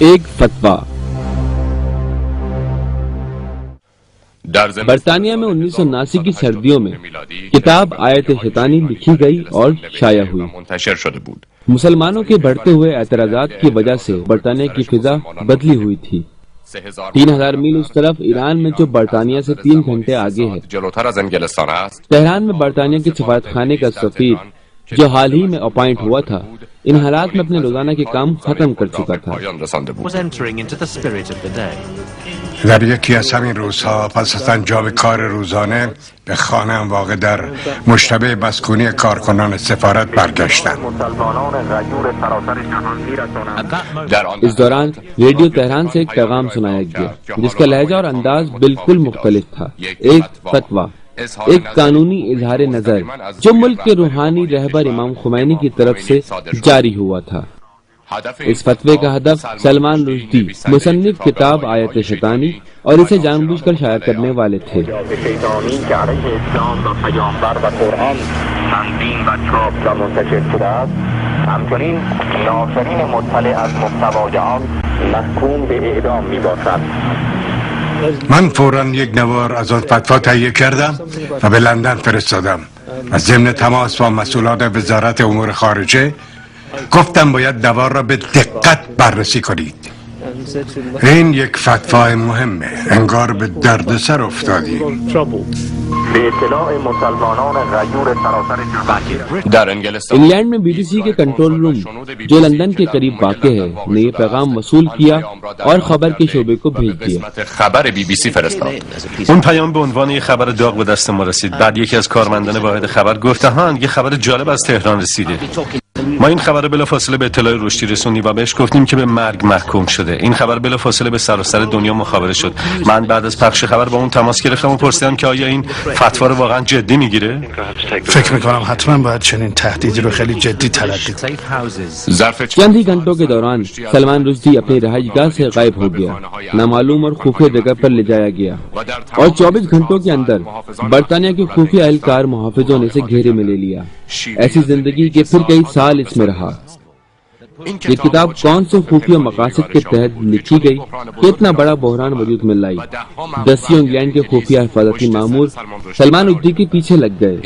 एक फतवा। बरतानिया में 1979 की सर्दियों में किताब आयत शैतानी लिखी गई और शाया हुई। मुसलमानों के बढ़ते हुए एतराजात की वजह से बरतानिया की फिजा बदली हुई थी। 3000 मील उस तरफ ईरान में, जो बरतानिया से 3 घंटे आगे है, तेहरान में बरतानिया के सफारतखाने का सफीर, जो हाल ही में अपॉइंट हुआ था, इन हालात में अपने रोजाना के काम खत्म कर चुका था। در یکی از همین روزها پس از انجام کار روزانه به خانه‌ام واقع در مشتبه مسکونی کارکنان سفارت برگشتم. इस दौरान रेडियो तेहरान से एक पैगाम सुनाया गया जिसका लहजा और अंदाज बिल्कुल मुख्तलिफ था। एक फतवा, एक कानूनी इजहार नजर जो मुल्क के रूहानी रहबर इमाम खुमैनी की तरफ से जारी हुआ था। इस फतवे का हदफ सलमान रुश्दी, मुसन्निफ किताब आयत शैतानी, और इसे जानबूझकर शाया करने वाले थे। من فوراً یک نوار از آن فتوا تهیه کردم و به لندن فرستادم و ضمن تماس با مسئولان وزارت امور خارجه گفتم باید نوار را به دقت بررسی کنید. این یک فتوا مهمه، انگار به دردسر افتادیم. به اطلاع مسلمانان غیور سراسر इंग्लैंड में बीबीसी के कंट्रोल रूम, जो लंदन के करीब वाक़ है, ने ये पैगाम वसूल किया और खबर के शोबे को भेज दिया। اون پیام به عنوان یک خبر داغ به دست ما رسید. بعد یکی از کارمندان واحد خبر گفت هان یه خبر جالب از تهران رسیده. ما این خبر بلافاصله به اطلاع رشدی رسوندیم و بهش گفتیم که به مرگ محکوم شده. این خبر بلافاصله به سراسر دنیا مخابره شد. من بعد از پخش خبر با اون تماس گرفتم و پرسیدم که آیا این فتوا رو واقعا جدی میگیره؟ فکر میکنم حتما باید چنین تهدیدی رو خیلی جدی تلقی کنیم. चंद ही घंटों के दौरान सलमान रुश्दी अपनी रहायशगाह से गायब हो गया, नामालूम और खुफिया जगह पर ले जाया गया और 24 घंटों के अंदर बरतानिया के खुफिया एहलकार मुहाफिजों ने इसे घेरे में ले लिया। ऐसी जिंदगी के फिर कई साल इसमें रहा। ये किताब कौन से खुफिया मकासद के तहत लिखी गई कि इतना बड़ा बहरान वजूद में लाई। दसियों इंग्लैंड के खुफिया हिफाजती मामूर सलमान रुश्दी के पीछे लग गए।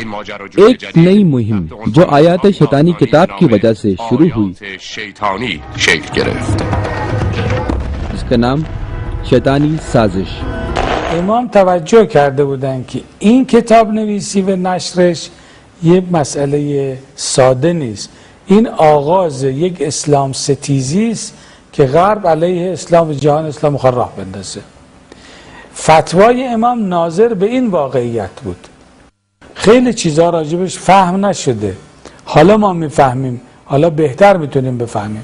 एक नई मुहिम जो आयत शैतानी किताब की वजह से शुरू हुई, जिसका नाम शैतानी साजिश। امام توجه کرده بودن که این کتاب نویسی و نشرش یه مسئله ساده نیست. این آغاز یک اسلام ستیزی است که غرب علیه اسلام و جهان اسلام می‌خواد راه بندازه. فتوای امام ناظر به این واقعیت بود. خیلی چیزا راجبش فهم نشده. حالا ما میفهمیم. حالا بهتر میتونیم بفهمیم.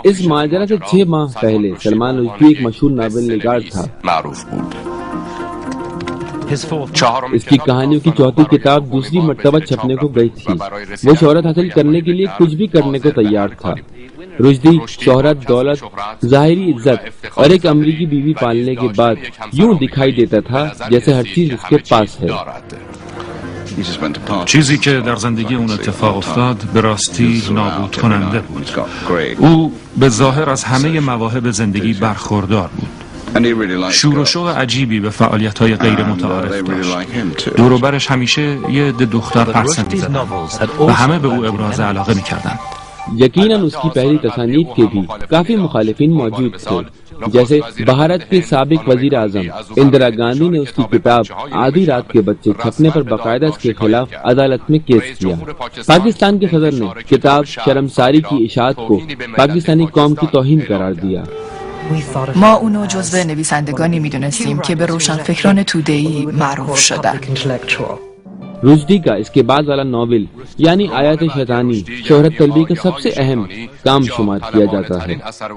इस माजरा से 6 माह पहले सलमान रुश्दी एक मशहूर नावल निगार था। इसकी कहानियों की चौथी किताब दूसरी मर्तबा छपने को गई थी। वो शोहरत हासिल करने के लिए कुछ भी करने को तैयार था। रुश्दी शोहरत, दौलत, ज़ाहिरी इज्जत और एक अमरीकी बीवी पालने के बाद यूं दिखाई देता था जैसे हर चीज उसके पास है। چیزی که در زندگی اون اتفاق افتاد به راستی نابود کننده بود. او به ظاهر از همه مواهب زندگی برخوردار بود. شور و شوق عجیبی به فعالیت‌های غیر متعارف داشت. دور و برش همیشه یه عده دختر پرسه می‌زدن و همه به او ابراز علاقه می‌کردند. यकीनन उसकी पहली तसानीफ के भी काफी मुखालिफिन मौजूद थे। जैसे भारत के साबिक वजीर आजम इंदिरा गांधी ने उसकी किताब आधी रात के बच्चे छपने पर बाकायदा इसके खिलाफ अदालत में केस किया। पाकिस्तान के सदर ने किताब शर्मसारी की इशाअत को पाकिस्तानी कौम की तौहीन करार दिया। ما اونو جزو نویسندگانی میدونستیم که به روشنفکران توده‌ای معروف شدن. रुश्दी का इसके बाद वाला नॉवेल यानी आयत शैतानी शोहरत तलबी का सबसे अहम काम शुमार किया जाता है।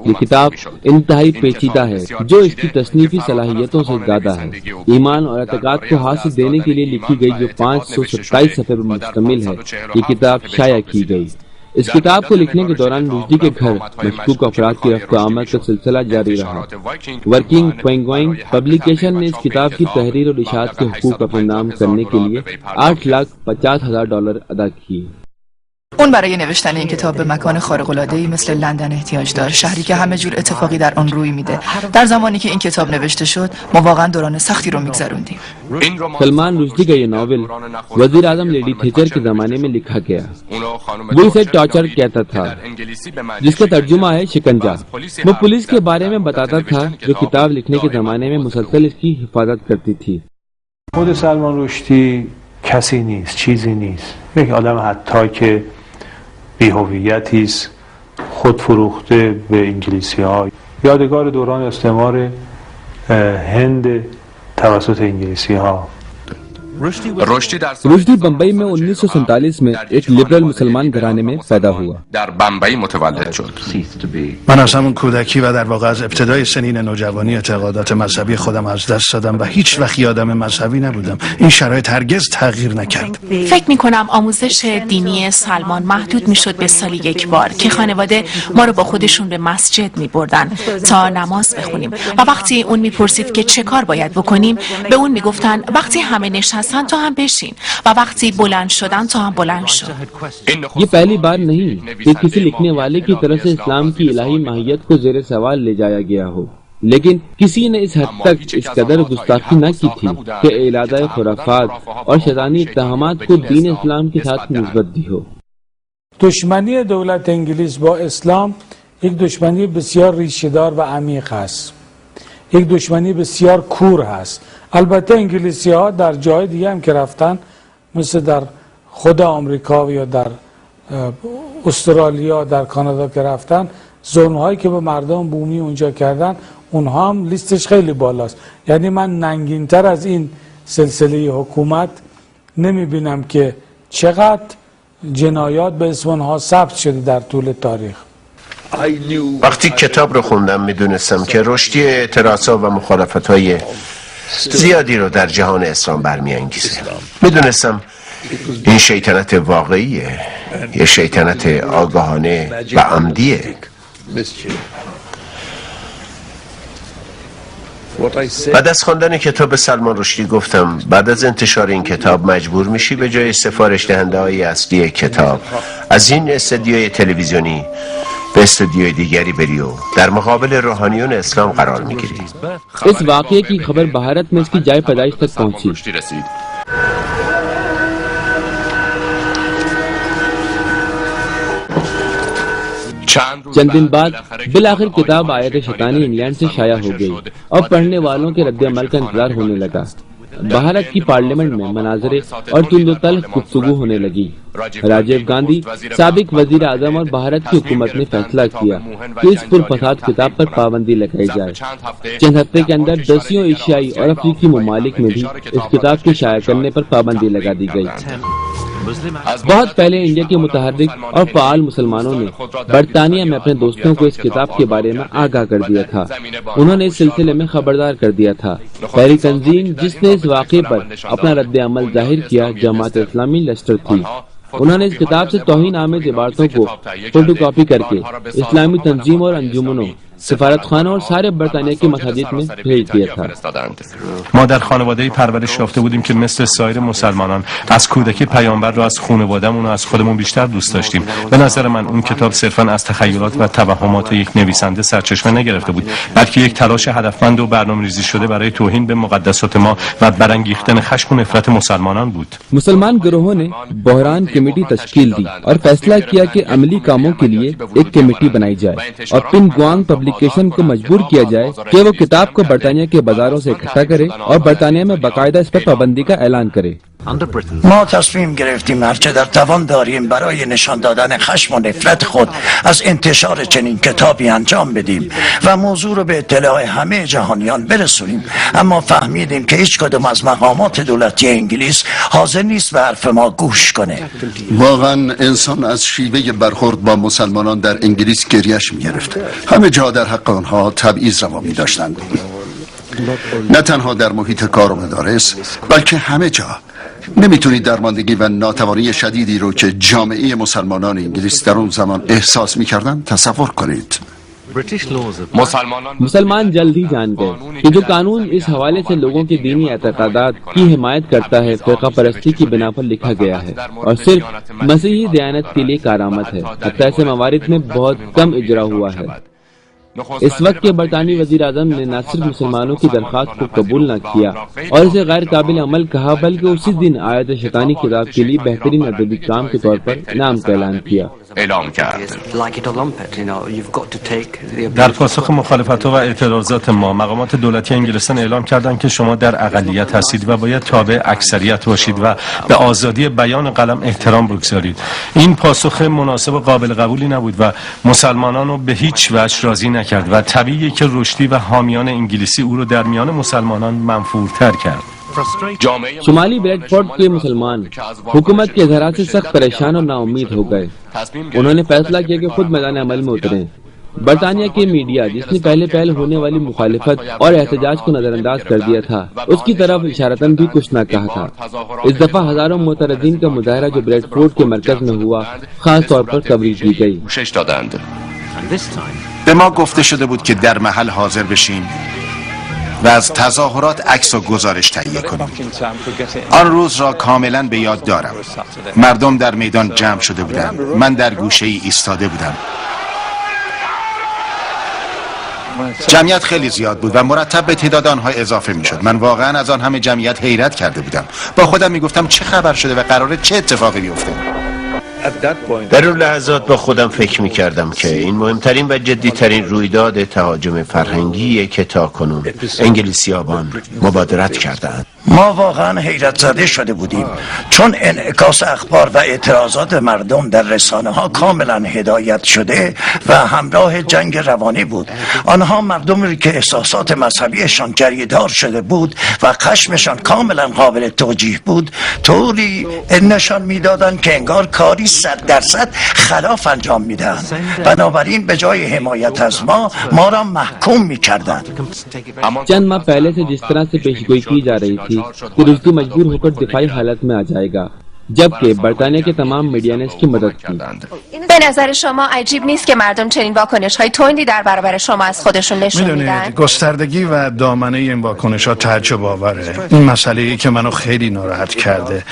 ये किताब इंतहाई पेचीदा है जो इसकी तसनीफी सलाहियतों से ज्यादा है। ईमान और एतकाद को हासिल देने के लिए लिखी गई जो 527 सफ़े पर मुश्तमिल है, ये किताब शाया की गई। इस किताब को लिखने के दौरान रुश्दी के घर मशकूक अफराद की रफ्त आमद का सिलसिला जारी रहा। वर्किंग पेंगुइन पब्लिकेशन ने इस किताब की तहरीर और इशाअत के हुकूक अपने नाम करने के लिए $8,50,000 अदा किए। اون برای نوشتن این کتاب به مکان خارق‌العاده‌ای مثل لندن احتیاج داشت، شهری که همه جور اتفاقی در آن روی میده. در زمانی که این کتاب نوشته شد ما واقعا دوران سختی رو میگذروندیم. सलमान रुश्दी का ये नावल वजीर आजम लेडी थेचर के जमाने में लिखा गया। वो इसे टॉर्चर कहता था, जिसका तर्जुमा है शिकंजा। वो पुलिस के बारे में बताता था जो किताब लिखने के जमाने में मुसलसल इसकी हिफाजत करती थी। خود سلمان رشدی کسی نیست، چیزی نیست، یک آدم حتی که بی‌هویتی است، خود فروخته به انگلیسی‌ها، یادگار دوران استعمار هند توسط انگلیسی‌ها. रुश्दी बम्बई में 1947 में एक लिबरल मुसलमान घराने में पैदा हुआ। در بمبئی متولد شد. من از همون کودکی و در واقع از ابتدای سنین نوجوانی اعتقادات مذهبی خودم از دست دادم و هیچ وقت آدم مذهبی نبودم. این شرایط هرگز تغییر نکرد. فکر می‌کنم آموزش دینی سلمان محدود می‌شد به سالی یک بار که خانواده ما رو با خودشون به مسجد می‌بردن تا نماز بخونیم و وقتی اون می‌پرسید که چه کار باید بکنیم به اون می‌گفتن وقتی همه نشستن تو هم بشین و وقتی بلند شدن تو هم بلند شو. ये पहली बार नहीं कि किसी लिखने वाले की तरफ से इस्लाम की इलाही माहियत को जेर सवाल ले जाया गया हो, लेकिन किसी ने इस हद तक इस कदर गुस्ताखी न की थी कि इलादा खुराफात और शैतानी इत्तहामात को दीन इस्लाम के साथ निस्बत दी हो। دشمنی دولت انگلیس با اسلام یک دشمنی بسیار ریشه‌دار و عمیق است، یک دشمنی بسیار کور هست. البته انگلیسی ها در جای دیگه هم که رفتن مثل در خود آمریکا یا در استرالیا در کانادا که رفتن، ظلم‌هایی که به مردم بومی اونجا کردن اونها هم لیستش خیلی بالاست. یعنی من ننگین‌تر از این سلسله حکومت نمی‌بینم که چقدر جنایات به اسم اونها ثبت شده در طول تاریخ. وقتی کتاب رو خوندم میدونستم که رشدی اعتراضات و مخالفت‌های زیادی رو در جهان اسلام برمی‌انگیزه. میدونستم این شیطنت واقعیه، یه شیطنت آگاهانه و عمدیه. بعد از خواندن کتاب سلمان رشدی گفتم بعد از انتشار این کتاب مجبور میشی به جای سفارش دهنده های اصلی کتاب از این استودیوی تلویزیونی به استودیوی دیگری بری و در مقابل روحانیون اسلام قرار میگیری. इस वाकये की खबर भारत में इसकी जाए पैदाइश तक पहुंची। चंद दिन बाद बिलाखिर किताब आयत शैतानी इंग्लैंड से शाया हो गई और पढ़ने वालों के रद्द-ए-अमल का इंतजार होने लगा। भारत की पार्लियामेंट में मनाजरे और तुंदोतल गुफ्तगू होने लगी। राजीव गांधी साबिक वजीर आजम और भारत की हुकूमत ने फैसला किया कि इस पुरफसाद किताब पर पाबंदी लगाई जाए। चंद हफ्ते के अंदर दसियों एशियाई और अफ्रीकी ममालिक में भी इस किताब के शाया करने पर पाबंदी लगा दी गई। बहुत पहले इंडिया के मुतहर्रिक और फाल मुसलमानों ने बरतानिया में अपने दोस्तों को इस किताब के बारे में आगाह कर दिया था। उन्होंने इस सिलसिले में खबरदार कर दिया था। पहली तंजीम जिसने इस वाक़े पर अपना रद्द अमल जाहिर किया जमात इस्लामी लश्कर थी। उन्होंने इस किताब से तौहीन आमेज इबारतों को फोटो कॉपी करके इस्लामी तंजीम और अंजुमनों سفارت خانه و سایر برطانیه که مساجد में भेज दिया था. ما در خانواده‌ای پرورش یافته بودیم که مثل سایر مسلمانان از کودکی پیامبر رو از خانواده‌مون و از خودمون بیشتر دوست داشتیم. به نظر من اون کتاب صرفاً از تخیلات و توهمات یک نویسنده سرچشمه نگرفته بود، بلکه یک تلاش هدفمند و برنامه‌ریزی شده برای توهین به مقدسات ما و برانگیختن خشم و نفرت مسلمانان بود. मुसलमान गिरोहों ने बहरान कमेटी तश्कील दी और फैसला किया कि अमली कामों के लिए एक कमेटी बनाई जाए और पिन गुआंग पब्लिकेशन को मजबूर किया जाए कि वो किताब को बरतानिया के बाजारों से इकट्ठा करे और बरतानिया में बाकायदा इस पर पाबंदी का ऐलान करे. ما تصمیم گرفتیم هرچه در توان داریم برای نشان دادن خشم و نفرت خود از انتشار چنین کتابی انجام بدیم و موضوع رو به اطلاع همه جهانیان برسونیم، اما فهمیدیم که هیچ کدوم از مقامات دولتی انگلیس حاضر نیست به حرف ما گوش کنه. واقعا انسان از شیوه برخورد با مسلمانان در انگلیس گریش می‌گرفت. همه جا در حق آنها تبعیض روا می‌داشتند، نه تنها در محیط کار و مدارس بلکه همه جا. نمیتونید درماندگی و ناتوانی شدیدی رو که جامعه مسلمانان انگلیس در اون زمان احساس میکردن تصور کنید. मुसलमान जल्द ही जान गए कि जो कानून इस हवाले से लोगों के दीनी एतकादात की हिमायत करता है फिरका परस्ती की बिना पर लिखा गया है और सिर्फ मसीही दयानत के लिए कारामत है। हत्ता ऐसे मवारिद में बहुत कम इजरा हुआ है। इस वक्त के बरतानी वजीर आजम ने न सिर्फ मुसलमानों की दरख्वास्त को कबूल न किया और इसे गैर काबिल अमल कहा, बल्कि उसी दिन आयत शैतानी किताब के लिए बेहतरीन अदबी काम के तौर पर इनाम का ऐलान किया। در پاسخ مخالفت‌ها و اعتراضات ما مقامات دولتی انگلستان اعلام کردند که شما در اقلیت هستید و باید تابع اکثریت باشید و به آزادی بیان قلم احترام بگذارید. این پاسخ مناسب و قابل قبولی نبود و مسلمانان رو به هیچ وجه راضی نکرد و طبیعیه که رشدی و حامیان انگلیسی او رو در میان مسلمانان منفورتر کرد. शुमाली ब्रेडफोर्ड के मुसलमान हुकूमत के इजहार से सख्त परेशान और नाउम्मीद हो गए। उन्होंने फैसला किया कि खुद मैदान अमल में उतरें। बरतानिया के मीडिया, जिसने पहले होने वाली मुखालिफत और एहतजाज को नजरअंदाज कर दिया था, उसकी तरफ इशारतन भी कुछ न कहा था। इस दफा हजारों मुतरद्दीन का मुजाहरा जो ब्रेडफोर्ड के मरकज में हुआ, खास तौर पर कवरेज की गई। به ما گفته شده بود که در محل حاضر بشیم و از تظاهرات عکس و گزارش تهیه کنیم. آن روز را کاملا به یاد دارم. مردم در میدان جمع شده بودند. من در گوشه ای ایستاده بودم. جمعیت خیلی زیاد بود و مرتب به تعداد آنها اضافه می شد. من واقعا از آن همه جمعیت حیرت کرده بودم. با خودم می گفتم چه خبر شده و قراره چه اتفاقی بیفته. در اون لحظات با خودم فکر می کردم که این مهمترین و جدیترین رویداد تهاجم فرهنگیه که تاکنون انگلیسیابان مبادرت کردند. ما واقعا حیرت زده شده بودیم چون انعکاس اخبار و اعتراضات مردم در رسانه ها کاملا هدایت شده و همراه جنگ روانی بود. آنها مردمی که احساسات مذهبیشان جریدار شده بود و خشمشان کاملا قابل توجیه بود طوری نشان میدادند که انگار کاری 100% خلاف انجام میدن. بنابراین به جای حمایت از ما را محکوم میکردند. चंद माह पहले से जिस तरह से पेशगोई की जा रही थी कि रुश्दी मजबूर होकर दिफाई हालत में आ जाएगा, जबकि बरतानिया के तमाम मीडिया ने इसकी मदद की। به نظر شما عجیب نیست که مردم چنین واکنش‌های تندی در برابر شما از خودشون نشون میدن؟ گستردگی و دامنه این واکنش‌ها تعجب آوره. این مسئله‌ای که منو خیلی ناراحت کرده.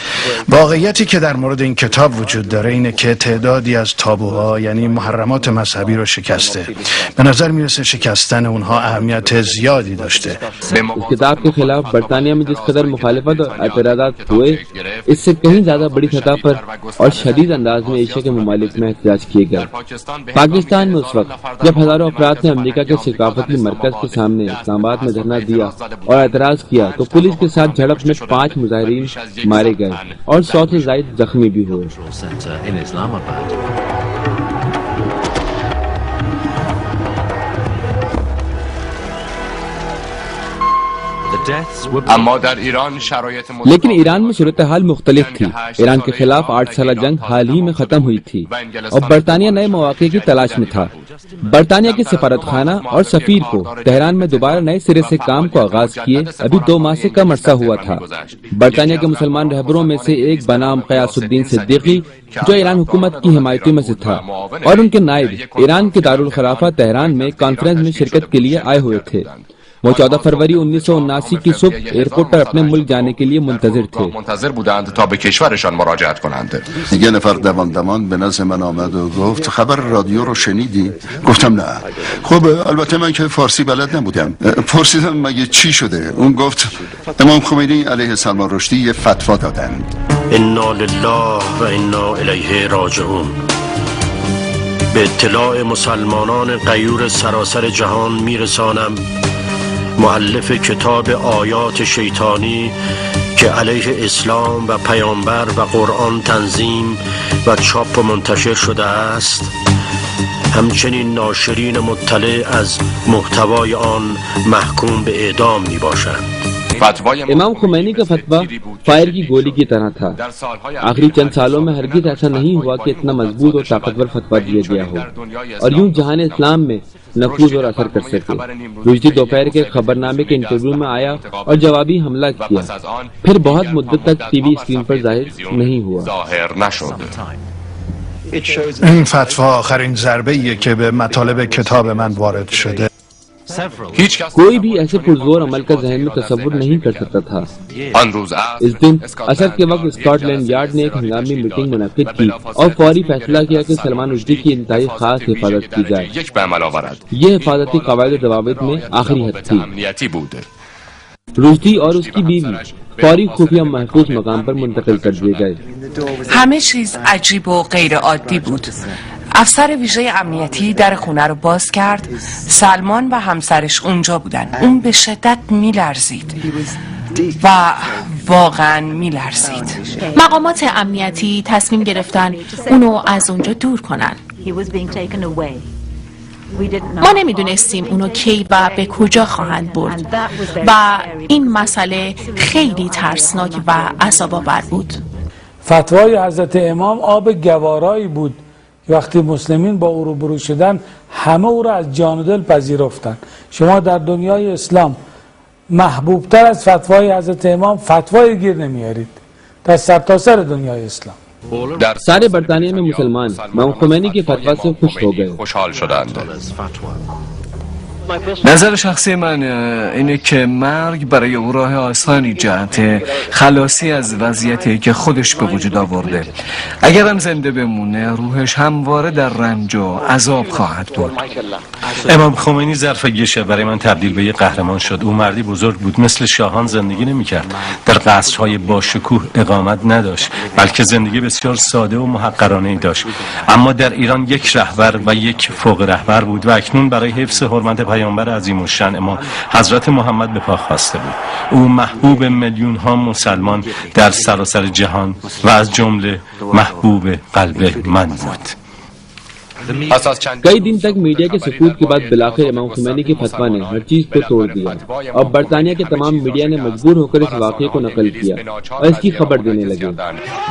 واقعیتی که در مورد این کتاب وجود داره اینه که تعدادی از تابوها یعنی محرمات مذهبی رو شکسته. به نظر میرسه شکستن اونها اهمیت زیادی داشته. इस किताब के खिलाफ बरतानिया में जिस कदर मुखालिफत और एतराज़ात हुए, इससे कहीं ज्यादा बड़ी सतह पर और शदीद अंदाज में एशिया के ममालिक में एहतजाज किए गए। पाकिस्तान में उस वक्त जब हजारों अफराद ने अमेरिका के सकाफती मरकज के सामने इस्लामाबाद में धरना दिया और एतराज किया, तो पुलिस के साथ झड़प में 5 मुजाहिरीन मारे गए और 100 से ज्यादा जख्मी भी हुए। लेकिन ईरान में सूरत हाल मुख्तलिफ थी। ईरान के खिलाफ 8 साल जंग हाल ही में खत्म हुई थी और बरतानिया नए मौके की तलाश में था। बरतानिया के सफारत खाना और सफीर को तेहरान में दोबारा नए सिरे से काम को आगाज किए अभी 2 माह से कम अरसा हुआ था। बरतानिया के मुसलमान रहबरों में से एक बनाम क़यासुद्दीन सिद्दीकी, जो ईरान हुकूमत की हिमायती में से था, और उनके नायब ईरान के दारुल खिलाफा तेहरान में कॉन्फ्रेंस में शिरकत के लिए आए हुए थे। वो 14 फरवरी 1979 की सुबह एयरपोर्ट पर अपने मुल्क जाने के लिए मुंतजिर थे। یه نفر دوان به نزد من آمد و گفت خبر رادیو رو شنیدی؟ گفتم نه. خب البته من که فارسی بلد نبودم. پرسیدم مگه چی شده؟ اون گفت امام خمینی علیه سلمان رشدی یه فتوا دادن. انا لله و انا الیه راجعون. به اطلاع مسلمانان غیور سراسر جهان میرسانم مؤلف کتاب آیات شیطانی که علیه اسلام و پیامبر و قرآن تنظیم و چاپ و منتشر شده است، همچنین ناشرین مطلع از محتوای آن محکوم به اعدام می باشند. इमाम खुमैनी का फतवा फायर की गोली की तरह था। आखिरी चंद सालों में हरगिज ऐसा नहीं हुआ कि इतना मजबूत और ताकतवर फतवा दिया गया हो और यूं जहान इस्लाम में नफूज और असर कर सके। रुश्दी दोपहर के खबरनामे के इंटरव्यू में आया और जवाबी हमला किया, फिर बहुत मुद्दत तक टीवी स्क्रीन पर जाहिर नहीं हुआ। این فتوا آخرین ضربه‌ایه که به مطالب کتاب من وارد شده. कोई भी ऐसे पुरजोर अमल का जहन में तस्वुर नहीं कर सकता था। इस दिन असर के वक्त स्कॉटलैंड यार्ड ने एक हंगामी मीटिंग मुनक्किद की और फौरी फैसला किया कि सलमान रुश्दी की इंतहाई खास हिफाजत की जाए। ये हिफाजती कवायद दवाबित में आखिरी हद थी। रुश्दी और उसकी बीवी फौरी खुफिया महफूज मकाम पर मुंतकिल कर दिए गए। همه چیز عجیب و غیر عادی بود. افسر ویژه امنیتی در خونه رو باز کرد. سلمان و همسرش اونجا بودن. اون به شدت میلرزید و واقعا میلرزید. مقامات امنیتی تصمیم گرفتن اونو از اونجا دور کنن. ما نمیدونستیم اونو کی و به کجا خواهند برد و این مسئله خیلی ترسناک و عذاب‌آور بود. فتوای حضرت امام آب گوارایی بود. وقتی مسلمین با او روبرو شدن همه او را از جان و دل پذیرفتند. شما در دنیای اسلام محبوبتر از فتوای حضرت امام فتوای گیر نمیارید در سرتاسر دنیای اسلام. सारे बरतानिया में मुसलमान इमाम खुमैनी के फतवा से खुश हो गए। نظر شخصی من اینه که مرگ برای او راه آسانی جهت خلاصی از وضعیتی که خودش به وجود آورده. اگرم زنده بمونه روحش همواره در رنج و عذاب خواهد بود. امام خمینی ظرف یه شب برای من تبدیل به یه قهرمان شد. او مردی بزرگ بود، مثل شاهان زندگی نمی‌کرد. در قصرهای با شکوه اقامت نداشت، بلکه زندگی بسیار ساده و محقرانه‌ای داشت. اما در ایران یک رهبر و یک فوق رهبر بود و اکنون برای حفظ حرمت پیامبر عظیم الشأن ما حضرت محمد به پا خواسته بود. او محبوب میلیون ها مسلمان در سراسر جهان و از جمله محبوب قلب من بود. कई दिन तक मीडिया के सकूत के बाद बिलाखिर इमाम खुमैनी के फतवा ने हर चीज को तोड़ दिया और बरतानिया के तमाम मीडिया ने मजबूर होकर इस वाक़े को नकल किया और इसकी खबर देने लगे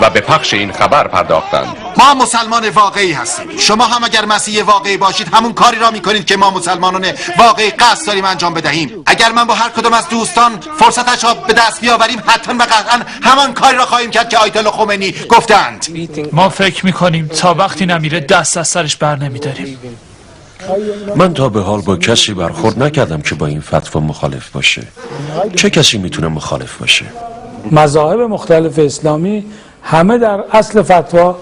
و به پخش این خبر پرداختند. ما مسلمان واقعی هستیم. شما هم اگر مسیح واقعی باشید همون کاری را میکنید که ما مسلمانان واقعی قصد داریم انجام بدهیم. اگر من با هر کدام از دوستان فرصتش را به دست بیاوریم حتما و قطعا همان کاری را خواهیم کرد که آیت الله خمینی گفتند. ما فکر میکنیم تا وقتی نمیره دست از سرش بر نمیداریم. من تا به حال با کسی برخورد نکردم که با این فتوا مخالف باشه. چه کسی میتونه مخالف باشه؟ مذاهب مختلف اسلامی همه در اصل فتوا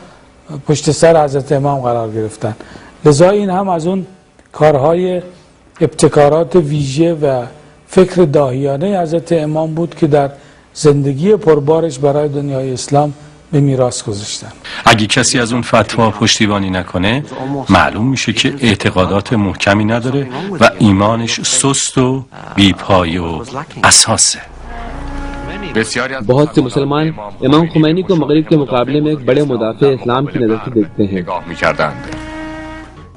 پشت سر حضرت امام قرار گرفتن. لذا این هم از اون کارهای ابتکارات ویژه و فکر داهیانه حضرت امام بود که در زندگی پربارش برای دنیای اسلام به میراث گذاشتن. اگه کسی از اون فتوا پشتیبانی نکنه معلوم میشه که اعتقادات محکمی نداره و ایمانش سست و بی‌پایه و اساسه. बहुत से मुसलमान इमाम खुमैनी को मगरिब के मुकाबले में एक बड़े मुदाफ़े इस्लाम की नज़र से देखते हैं।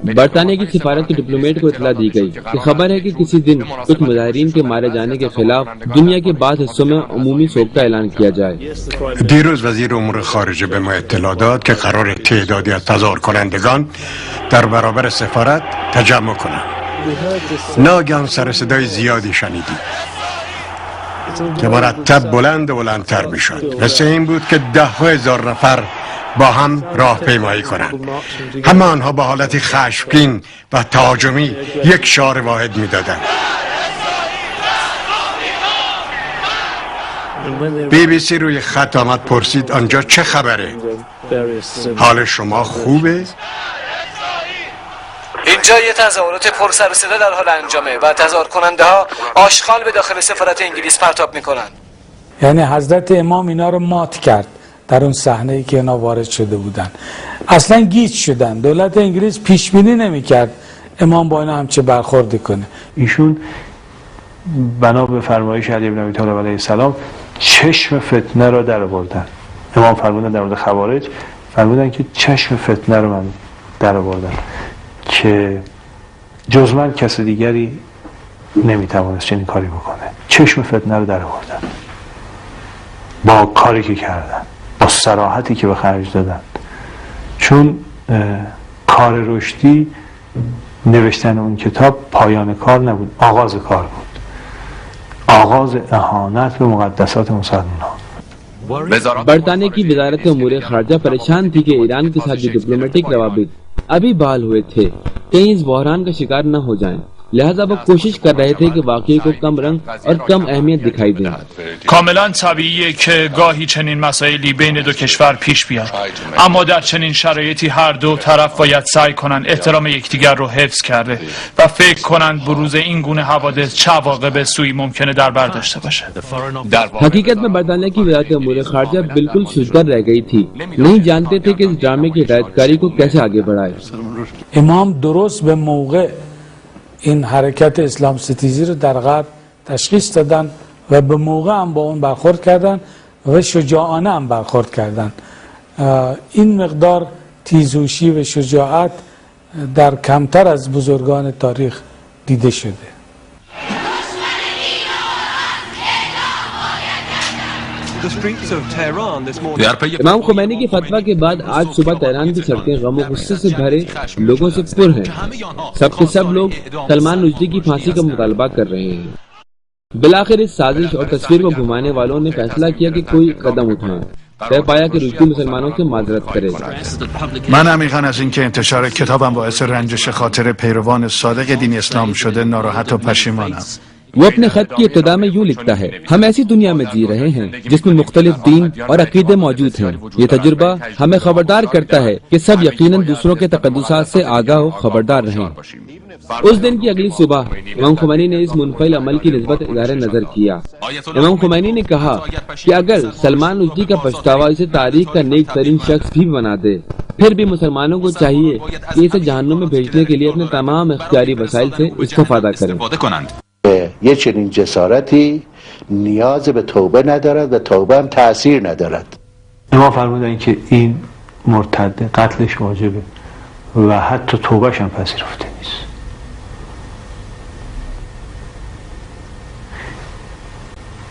बरतानिया की सिफारत के डिप्लोमेट को इतला दी गई कि खबर है कि किसी दिन कुछ मुजाहिरीन के मारे जाने के खिलाफ दुनिया के बाद हिस्सों में अमूमी शोक का ऐलान किया जाए। دیروز وزیر امور خارجه به ما اطلاع داد که قرار تعدادی از تظاهر کنندگان در برابر سفارت تجمع کنند. ناگهان سر صدای زیادی شنیدیم که مرتب بلند و بلندتر میشد. مثل این بود که 10,000 نفر با هم راهپیمایی کنند. همه آنها با حالتی خشمگین و تهاجمی یک شعار واحد میدادند. BBC روی خط آمد پرسید آنجا چه خبره؟ حال شما خوبه؟ اینجا یه تظاهرات پر سر و صدا در حال انجامه و تظاهر کننده ها آشغال به داخل سفارت انگلیس پرتاب میکنن. یعنی حضرت امام اینا رو مات کرد در اون صحنه‌ای که اینا وارد شده بودن. اصلا گیج شدن. دولت انگلیس پیش بینی نمی‌کرد امام با اینا همچه برخوردی کنه. ایشون بنا به فرمایش علی بن ابی طالب علیه السلام چشم فتنه را در آوردن. امام فرمودن در مورد خوارج، فرمودن که چشم فتنه رو من در آوردن که جز من کس دیگری نمیتوانست چنین کاری بکنه. چشم فتنه رو در آوردن با کاری که کردن، با صراحتی که به خرج دادن. چون کار رشدی نوشتن اون کتاب پایان کار نبود، آغاز کار بود، آغاز اهانت به مقدسات مسلمان ها. बरतानिया की वजारत उमूर खारजा परेशान थी कि ईरान के साथ जो डिप्लोमेटिक रवाबित अभी बहाल हुए थे कहीं इस बहरान का शिकार न हो जाएं। लिहाजा वो कोशिश कर रहे थे कि वाकये को कम रंग और कम अहमियत दिखाई दे। کاملا طبیعیه که گاهی چنین مسائلی بین دو کشور پیش بیاد، اما در چنین شرایطی هر دو طرف باید سعی کنن احترام یکدیگر رو حفظ کرده و فکر کنن بروز این گونه حوادث چه عواقب سوئی ممکنه در بر داشته باشه. हकीकत में बरतानिया की वजारत उमूर खारजा बिल्कुल शुजगर रह गई थी, नहीं जानते थे कि इस ड्रामे की हिदायतकारी को कैसे आगे बढ़ाए। امام درست به موقع این حرکت اسلام ستیزی رو در غرب تشخیص دادن و به موقع هم با اون برخورد کردن و شجاعانه هم برخورد کردن. این مقدار تیزهوشی و شجاعت در کمتر از بزرگان تاریخ دیده شده. इमाम खुमैनी की फतवा के बाद आज सुबह तेहरान की सड़कें गम और गुस्से से भरे लोगों से पुर हैं। सबके सब लोग सलमान रुश्दी की फांसी का मुतालबा कर रहे हैं। बिलाखिर इस साजिश और तस्वीर को घुमाने वालों ने फैसला किया कि कोई कदम उठाएं। तय पाया कि रुश्दी मुसलमानों से माजरत करेगा। من عمیقاً از اینکه انتشار کتابم باعث رنجش خاطر پیروان صادق دین اسلام شده ناراحت و پشیمانم. वो अपने खत की इब्तिदा में यूं लिखता है, हम ऐसी दुनिया में जी रहे हैं जिसमें मुख्तलिफ दीन और अकीदे मौजूद हैं। ये तजुर्बा हमें खबरदार करता है कि सब यकीनन दूसरों के तकद्दुसात से आगाह हो खबरदार रहें। उस दिन की अगली सुबह इमाम खुमैनी ने इस मुनफिल अमल की निस्बत इज़हार नजर किया। इमाम खुमैनी ने कहा कि अगर सलमान रुश्दी का पछतावा इसे तारीख का नेक तरीन शख्स भी बना दे, फिर भी मुसलमानों को चाहिए कि इसे जहन्नुम में भेजने के लिए अपने तमाम इख्तियारी वसाइल से इस्तेफादा करें। یه چنین جسارتی نیاز به توبه ندارد و توبه هم تأثیر ندارد. امام فرمودن که این مرتد قتلش واجبه و حتی توبهش هم پذیرفته نیست.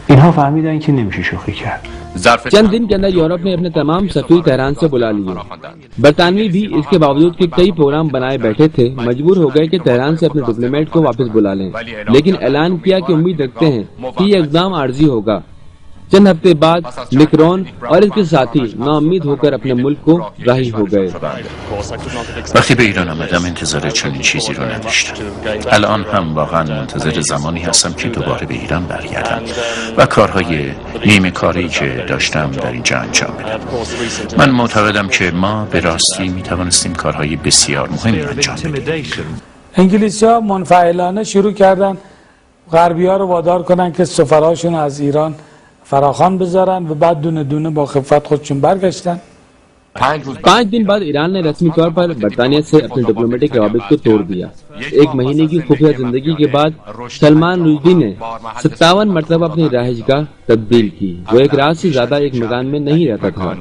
اینها فهمیدن که نمیشه شوخی کرد. चंद दिन के अंदर यूरोप ने अपने तमाम सफीर तेहरान से बुला लिए। बरतानवी भी इसके बावजूद कि कई प्रोग्राम बनाए बैठे थे मजबूर हो गए कि तेहरान से अपने डिप्लोमेट को वापस बुला लें, लेकिन ऐलान किया कि उम्मीद रखते हैं कि यह इक़दाम आर्जी होगा। चंद हफ्ते बाद मैक्रोन और इसके साथी नाउम्मीद होकर अपने मुल्क को राही हो गए। وقتی به ایران آمدم انتظار چنین چیزی رو نداشتم. الان هم واقعا منتظر زمانی هستم که دوباره به ایران برگردم و کارهای نیمه کاری که داشتم در اینجا انجام بدم. من معتقدم که ما به راستی می توانستیم کارهای بسیار مهمی انجام بدیم. انگلیسی‌ها منفعلانه شروع کردن غربی‌ها رو وادار کنن که سفراشون از ایران فراخوان بذارن و بعد دونه دونه با خفت خودشون برگشتن. 5 दिन बाद ईरान ने रस्मी तौर पर बरतानिया से अपने डिप्लोमेटिक रवाबित को तोड़ दिया। 1 महीने की खुफिया जिंदगी के बाद सलमान रुश्दी ने 57 मरतबा अपनी रहायशगाह तब्दील की। वो एक रात से ज्यादा एक मकान में नहीं रहता था।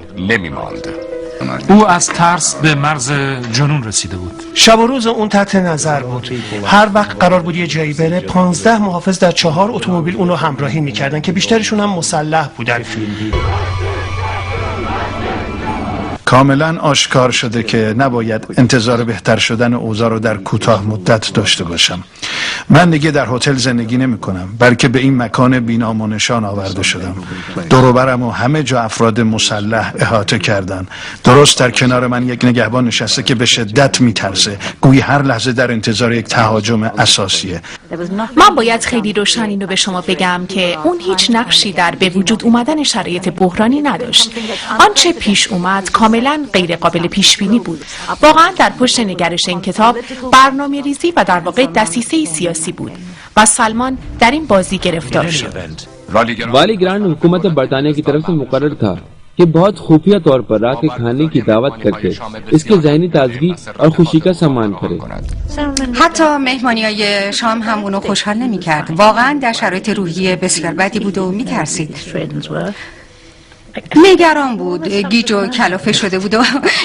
او از ترس به مرز جنون رسیده بود. شب و روز اون تحت نظر بود. هر وقت قرار بود یه جایی بره 15 محافظ در 4 اتومبیل اونو همراهی میکردن که بیشترشون هم مسلح بودن. کاملا آشکار شده که نباید انتظار بهتر شدن اوضاع رو در کوتاه مدت داشته باشم. من دیگه در هتل زندگی نمی کنم، بلکه به این مکان بی‌نام و نشان آورده شدم. دور و برم و همه جا افراد مسلح احاطه کردن. درست در کنار من یک نگهبان نشسته که به شدت میترسه، گویی هر لحظه در انتظار یک تهاجم اساسیه. من باید خیلی روشن اینو به شما بگم که اون هیچ نقشی در به وجود اومدن شرایط بحرانی نداشت. آنچه پیش اومد کاملا غیر قابل پیش بینی بود. واقعا در پشت نگرش این کتاب برنامه‌ریزی و در واقع دسیسه سیاسی بود و سلمان در این بازی گرفتار شد. वाली ग्रांड हुकूमत बरतानिया की तरफ से मुकर्रर था कि बहुत खुफिया तौर पर रात के खाने की दावत करके इसके ज़हनी ताजगी और खुशी का सम्मान करे. حتی مهمانی‌های شام هم اونو خوشحال نمی‌کرد. واقعا در شرایط روحی بسیار بدی بود و می‌ترسید. نگران بود، گیج و کلافه شده بود و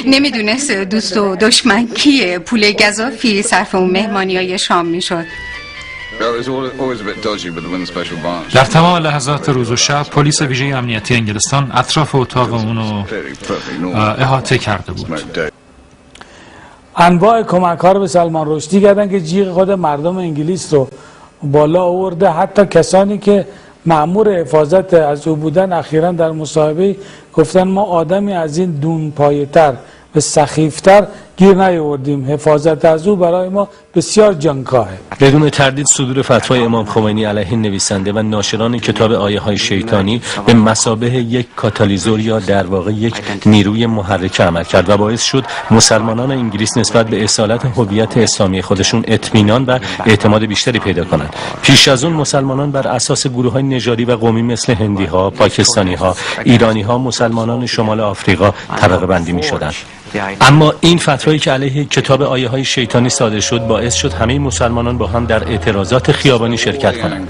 نمیدونست دوست و دشمن کیه. پول گزافی صرف اون مهمانی‌های شام میشد. در تمام لحظات روز و شب پلیس ویژه امنیتی انگلستان اطراف اتاق اونو احاطه کرده بود. انواع کمک‌ها رو به سلمان رشدی کردن که جیغ خود مردم انگلیس رو بالا آورده. حتی کسانی که مأمور حفاظت از او بودن اخیراً در مصاحبه گفتن ما آدمی از این دون پایه‌تر و سخیفتر گیر نیاوردیم. حفاظت از او برای ما بسیار جانکاهه. بدون تردید صدور فتوای امام خمینی علیه نویسنده و ناشران کتاب آیه های شیطانی به مثابه یک کاتالیزور یا در واقع یک نیروی محرک عمل کرد و باعث شد مسلمانان انگلیس نسبت به اصالت هویت اسلامی خودشون اطمینان و اعتماد بیشتری پیدا کنند. پیش از اون مسلمانان بر اساس گروه‌های نژادی و قومی مثل هندی‌ها، پاکستانی‌ها، ایرانی‌ها، مسلمانان شمال آفریقا طبقه بندی می‌شدند. اما این فتوایی که علیه کتاب آیه های شیطانی صادر شد باعث شد همه مسلمانان با هم در اعتراضات خیابانی شرکت کنند.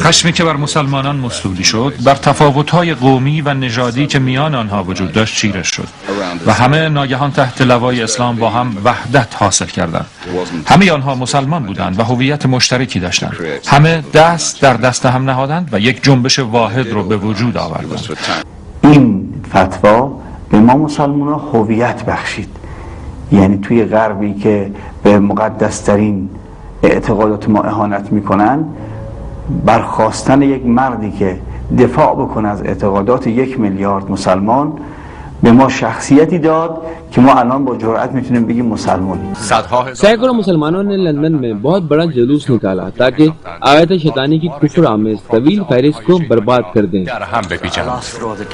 خشمی که بر مسلمانان مسلولی شد بر تفاوت‌های قومی و نژادی که میان آنها وجود داشت چیره شد و همه ناگهان تحت لوای اسلام با هم وحدت حاصل کردند. همه آنها مسلمان بودند و هویت مشترکی داشتند. همه دست در دست هم نهادند و یک جنبش واحد رو به وجود آوردند. این فتوا به ما مسلمان ها هویت بخشید. یعنی توی غربی که به مقدسترین اعتقادات ما اهانت میکنن، برخاستن یک مردی که دفاع بکنه از اعتقادات 1 میلیارد مسلمان به ما شخصیتی داد कि ما الان با جرأت میتونیم بگیم مسلمانی. सैकड़ों मुसलमानों ने लंदन में बहुत बड़ा जुलूस निकाला ताकि आयत शैतानी की कुफ्र आमेज तवील फहरिस्त को बर्बाद कर दें.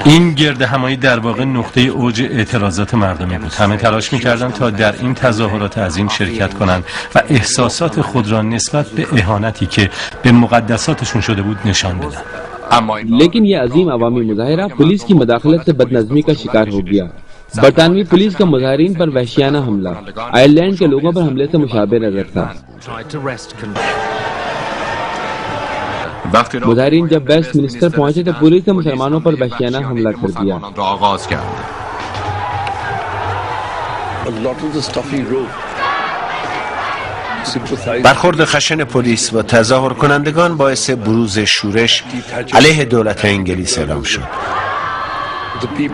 این گرد همایی در واقع نقطه اوج اعتراضات مردمی بود. همه تلاش می‌کردند تا در این تظاهرات عظیم شرکت کنند و احساسات خود را نسبت به اهانتی که به مقدساتشون شده بود نشان بدن. लेकिन ये अजीम अवामी मुजाहिरा पुलिस की मदाखलत से बदनज़मी का शिकार हो गया. बरतानवी पुलिस का मुजाहिरीन पर वहशियाना हमला आयरलैंड के लोगों पर हमले से मुशाबे नजर था. मुजाहिरीन जब वेस्ट मिनिस्टर पहुंचे तो पुलिस ने मुसलमानों पर वहशियाना हमला कर दिया. برخورد خشن پلیس و تظاهر کنندگان باعث بروز شورش علیه دولت انگلیس اعلام شد.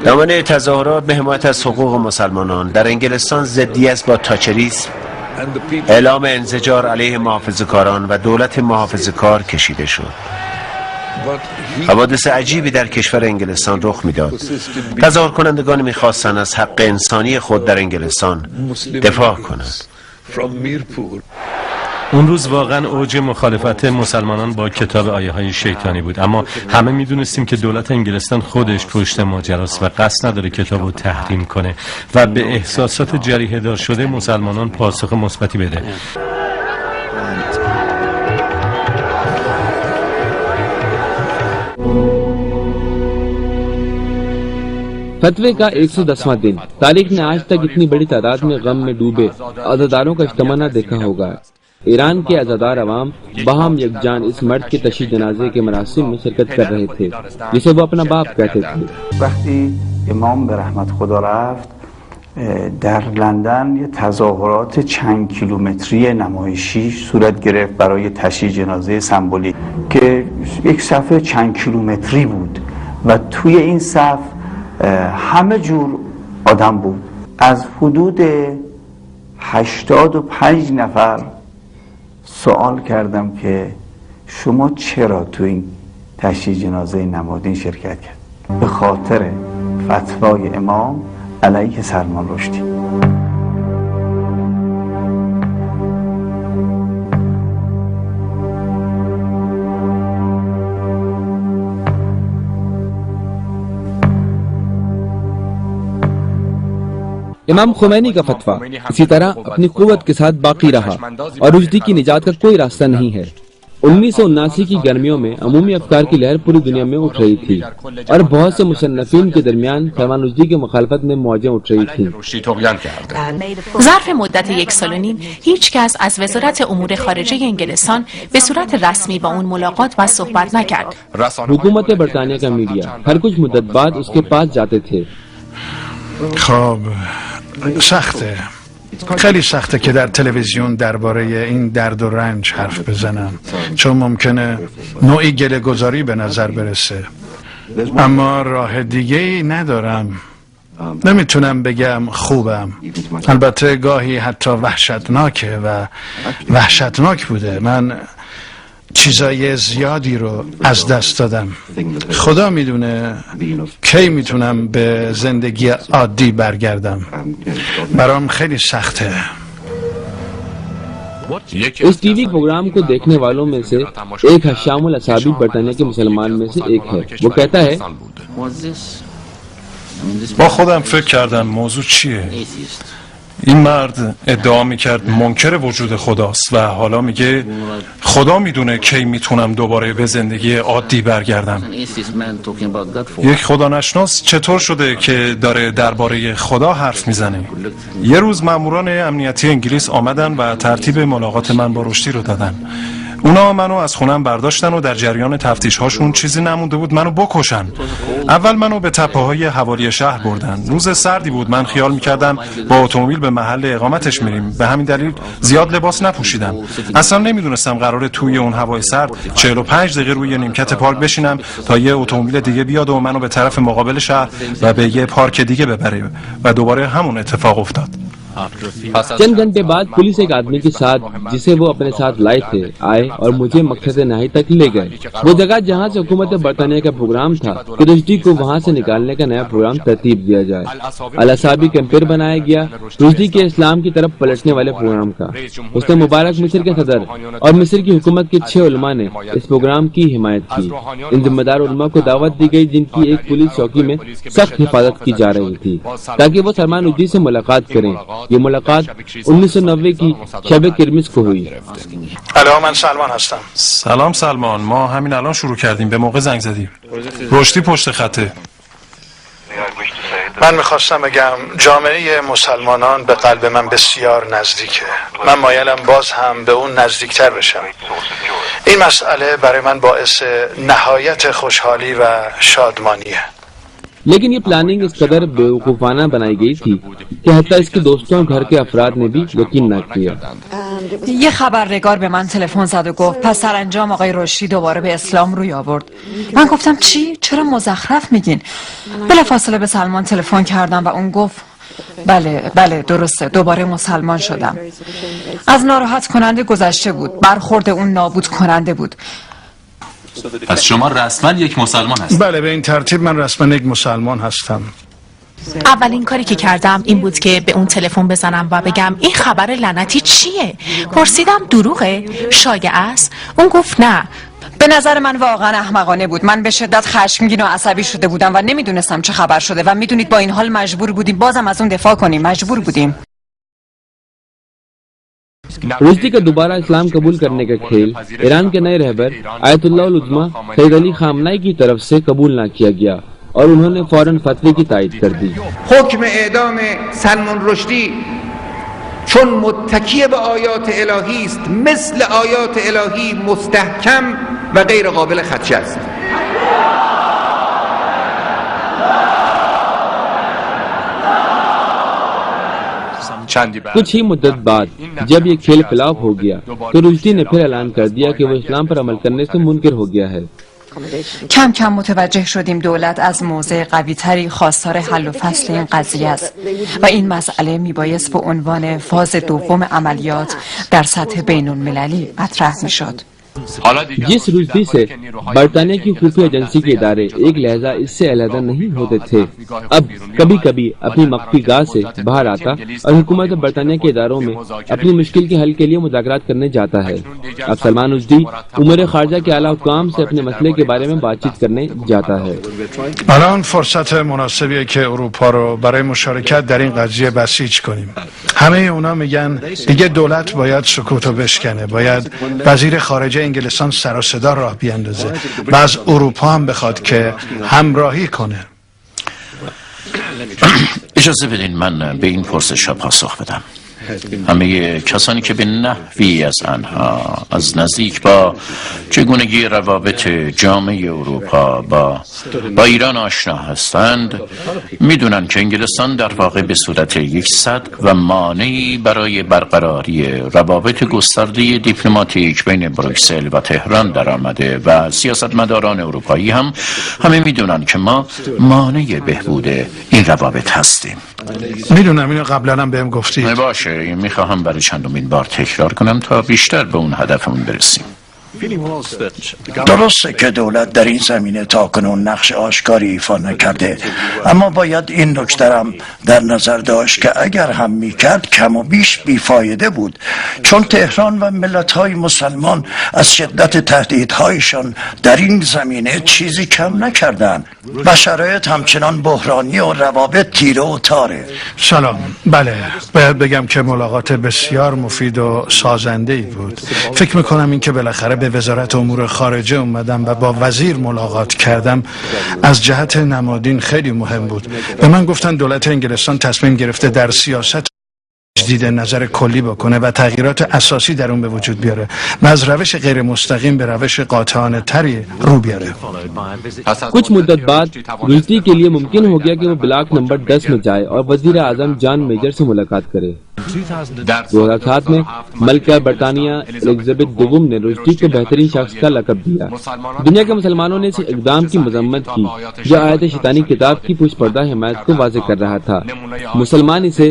دامنه تظاهرات به حمایت از حقوق مسلمانان در انگلستان ضدیت با تاچریسم، اعلام انزجار علیه محافظه‌کاران و دولت محافظه‌کار کشیده شد. حوادث عجیبی در کشور انگلستان رخ میداد. تظاهر کنندگان میخواستند از حق انسانی خود در انگلستان دفاع کنند. اون روز واقعا اوج مخالفت مسلمانان با کتاب آیه های شیطانی بود، اما همه میدونستیم که دولت انگلستان خودش پشت ماجراست و قصد نداره کتاب رو تحریم کنه و به احساسات جریحه دار شده مسلمانان پاسخ مثبتی بده. फतवे का 110वां दिन। तारीख ने आज तक इतनी बड़ी तादाद में गम में डूबे अज़ादारों का इज्तिमा न देखा होगा। ईरान के अज़ादार अवाम बाहम यकजान इस मर्द के तशी जनाजे के मरासिम में शिरकत कर रहे थे जिसे वो अपना बाप कहते थे. وقتی امام به رحمت خدا رفت در لندن یه تظاهرات چند کیلومتری نمایشی صورت گرفت برای تشییع جنازه سمبولیک که یک صف چند کیلومتری بود و توی این صف همه جور آدم بود. از حدود 85 نفر سوال کردم که شما چرا تو این تشییع جنازه نمادین شرکت کرد؟ به خاطر فتوای امام علیه سلمان رشدی. इमाम खुमैनी का फतवा इसी तरह अपनी कुव्वत के साथ बाकी रहा और रुश्दी की निजात का कोई रास्ता नहीं है। 1979 की गर्मियों में अमूमी अफकार की लहर पूरी दुनिया में उठ रही थी और बहुत से मुसन्नफीन के दरमियान सलमान रुश्दी की मुखालफत में मौजें उठ रही थीं. ظرف مدت 1 سال و نیم هیچ کس از وزارت امور خارجه انگلستان به صورت رسمی با اون ملاقات و صحبت نکرد. हुकूमत बरतानिया का मीडिया हर कुछ मुद्दत बाद उसके पास जाते थे. خب سخته، خیلی سخته که در تلویزیون درباره این درد و رنج حرف بزنم چون ممکنه نوعی گله گذاری به نظر برسه، اما راه دیگه ای ندارم. نمیتونم بگم خوبم، البته گاهی حتی وحشتناکه و وحشتناک بوده. من چیزای زیادی رو از دست دادم. خدا میدونه کی میتونم به زندگی عادی برگردم. برام خیلی سخته. इस टीवी प्रोग्राम को देखने वालों में से एक है शामुल असाबी, बरतानिया के मुसलमान में से एक है। वो कहता है با خودم فکر کردم موضوع چیه؟ این مرد ادعا میکرد منکر وجود خداست و حالا میگه خدا میدونه کی میتونم دوباره به زندگی عادی برگردم. یک خدا نشناس چطور شده که داره درباره خدا حرف میزنه؟ یه روز ماموران امنیتی انگلیس آمدن و ترتیب ملاقات من با رشدی رو دادن. اونا منو از خونم برداشتن و در جریان تفتیش هاشون چیزی نمونده بود منو بکشن. اول منو به تپه های حوالی شهر بردن. روز سردی بود، من خیال میکردم با اتومبیل به محل اقامتش میریم، به همین دلیل زیاد لباس نپوشیدم. اصلا نمیدونستم قراره توی اون هوای سرد 45 دقیقه روی نیمکت پارک بشینم تا یه اتومبیل دیگه بیاد و منو به طرف مقابل شهر و به یه پارک دیگه ببره و دوباره همون اتفاق افتاد. चंद घंटे बाद पुलिस एक आदमी के साथ जिसे वो अपने साथ लाए थे आए और मुझे मकसद नहाई तक ले गए। वो जगह जहाँ से हुकूमत बरतानिया का प्रोग्राम था कि रुश्दी को वहाँ से निकालने का नया प्रोग्राम तरतीब दिया जाए। अल-असाबी कैंपेन बनाया गया रुश्दी के इस्लाम की तरफ पलटने वाले प्रोग्राम का। उसने मुबारक मिस्र के सदर और मिस्र की हुकूमत के 6 उलमा ने इस प्रोग्राम की हिमायत की। इन जिम्मेदार उलमा को दावत दी गई जिनकी एक पुलिस चौकी में सख्त हिफाजत की जा रही थी ताकि वो सलमान रुश्दी से मुलाकात करें। ये मुलाकात 1990 की शब किरमिस को हुई। الو، من سلمان هستم. سلام سلمان، ما همین الان شروع کردیم، به موقع زنگ زدیم. رشدی پشت خطه. من میخواستم بگم جامعه مسلمانان به قلب من بسیار نزدیکه. من مایلم باز هم به اون نزدیکتر بشم. این مسئله برای من باعث نهایت خوشحالی و شادمانیه. लेकिन ये प्लानिंग इस कदर बेवकूफाना बनाई गई थी कि हत्ता इसके दोस्तों और घर के अफराद ने भी यकीन न किया। یه خبرنگار به من تلفن زد و گفت پس سرانجام آقای رشدی دوباره به اسلام روی آورد. من گفتم چی؟ چرا مزخرف میگین؟ بلافاصله به سلمان تلفن کردم و اون گفت بله درسته، دوباره مسلمان شدم. از ناراحت کننده گذشته بود، برخورد اون نابود کننده بود. پس شما رسما یک مسلمان هستید؟ بله، به این ترتیب من رسما یک مسلمان هستم. اولین کاری که کردم این بود که به اون تلفن بزنم و بگم این خبر لعنتی چیه؟ پرسیدم دروغه؟ شایعه است؟ اون گفت نه. به نظر من واقعا احمقانه بود. من به شدت خشمگین و عصبی شده بودم و نمیدونستم چه خبر شده و میدونید با این حال مجبور بودیم بازم از اون دفاع کنیم. مجبور بودیم. रुश्दी का दोबारा इस्लाम कबूल करने का खेल ईरान के नए रहबर आयतुल्लाह उल-उज़्मा सैयद अली खामनाई की तरफ से कबूल ना किया गया और उन्होंने फौरन फतवे की तायद कर दी। حکم اعدام سلمان رشدی چون متکی به آیات الهی است مثل آیات الهی مستحکم و غیر قابل خدشه است. कुछ ही मुद्दत बाद जब ये खेल फ्लॉप हो गया तो रुश्दी ने फिर ऐलान कर दिया कि वो इस्लाम पर अमल करने से मुनकिर हो गया है। کم کم متوجه شدیم دولت از موضع قوی تری خواستار حل و فصل این قضیه است و این مسئله میبایست به عنوان فاز دوم عملیات در سطح بین المللی مطرح میشد. जिस रुश्दी से बरतानिया की खुफिया एजेंसी के इदारे एक लहजा इससे अलहदा नहीं होते थे, अब कभी कभी अपनी मख्फी गाह से बाहर आता और हुकूमत बरतानिया के इदारों में अपनी मुश्किल के हल के लिए मुज़ाकरात करने जाता है। अब सलमान रुश्दी उमर खारजा के आला हुक्काम से अपने मसले के बारे में बातचीत करने जाता है। الان فرصت مناسبیه که اروپا رو برای مشارکت در این قضیه بسیج کنیم. همه اونا میگن دیگه دولت باید سکوتو بشکنه، باید وزیر خارجه انگلستان سر و صدا راه بیاندازه و از اروپا هم بخواد که همراهی کنه. اجازه بدین من به این پرسش پاسخ بدم. همه کسانی که به نحوی از آنها از نزدیک با چگونگی روابط جامعه اروپا با ایران آشنا هستند میدونن که انگلستان در واقع به صورت یک سد و مانعی برای برقراری روابط گسترده دیپلماتیک بین بروکسل و تهران در آمده و سیاستمداران اروپایی هم همه میدونن که ما مانع بهبود این روابط هستیم. میدونم اینو قبلا هم بهم گفتی. باشه، میخواهم برای چندمین بار تکرار کنم تا بیشتر به اون هدفمون برسیم. درسته که دولت در این زمینه تاکنون نقش آشکاری ایفا نکرده، اما باید این نکته هم در نظر داشت که اگر هم میکرد کم و بیش بیفایده بود، چون تهران و ملت‌های مسلمان از شدت تهدیدهایشان در این زمینه چیزی کم نکردن و شرایط همچنان بحرانی و روابط تیره و تاره. سلام. بله، باید بگم که ملاقات بسیار مفید و سازنده‌ای بود. فکر میکنم این که بالاخره به وزارت امور خارجه اومدم و با وزیر ملاقات کردم از جهت نمادین خیلی مهم بود. به من گفتن دولت انگلستان تصمیم گرفته در سیاست تجدید نظر کلی بکنه و تغییرات اساسی در اون به وجود بیاره و از روش غیر مستقیم به روش قاطعانه تری رو بیاره. कुछ मुद्दत बाद रुश्दी के लिए मुमकिन हो गया कि वो ब्लॉक नंबर 10 में जाए और वजीर आजम जॉन मेजर से मुलाकात करे। 2007 में मलका बरतानिया एलिजाबेथ दुगुम ने रुश्दी को बेहतरीन शख्स का लकब दिया। दुनिया के मुसलमानों ने इस इकदाम की मजम्मत की जो आयत शैतानी किताब की पुश पर्दा हिमायत को वाज़ेह कर रहा था। मुसलमान इसे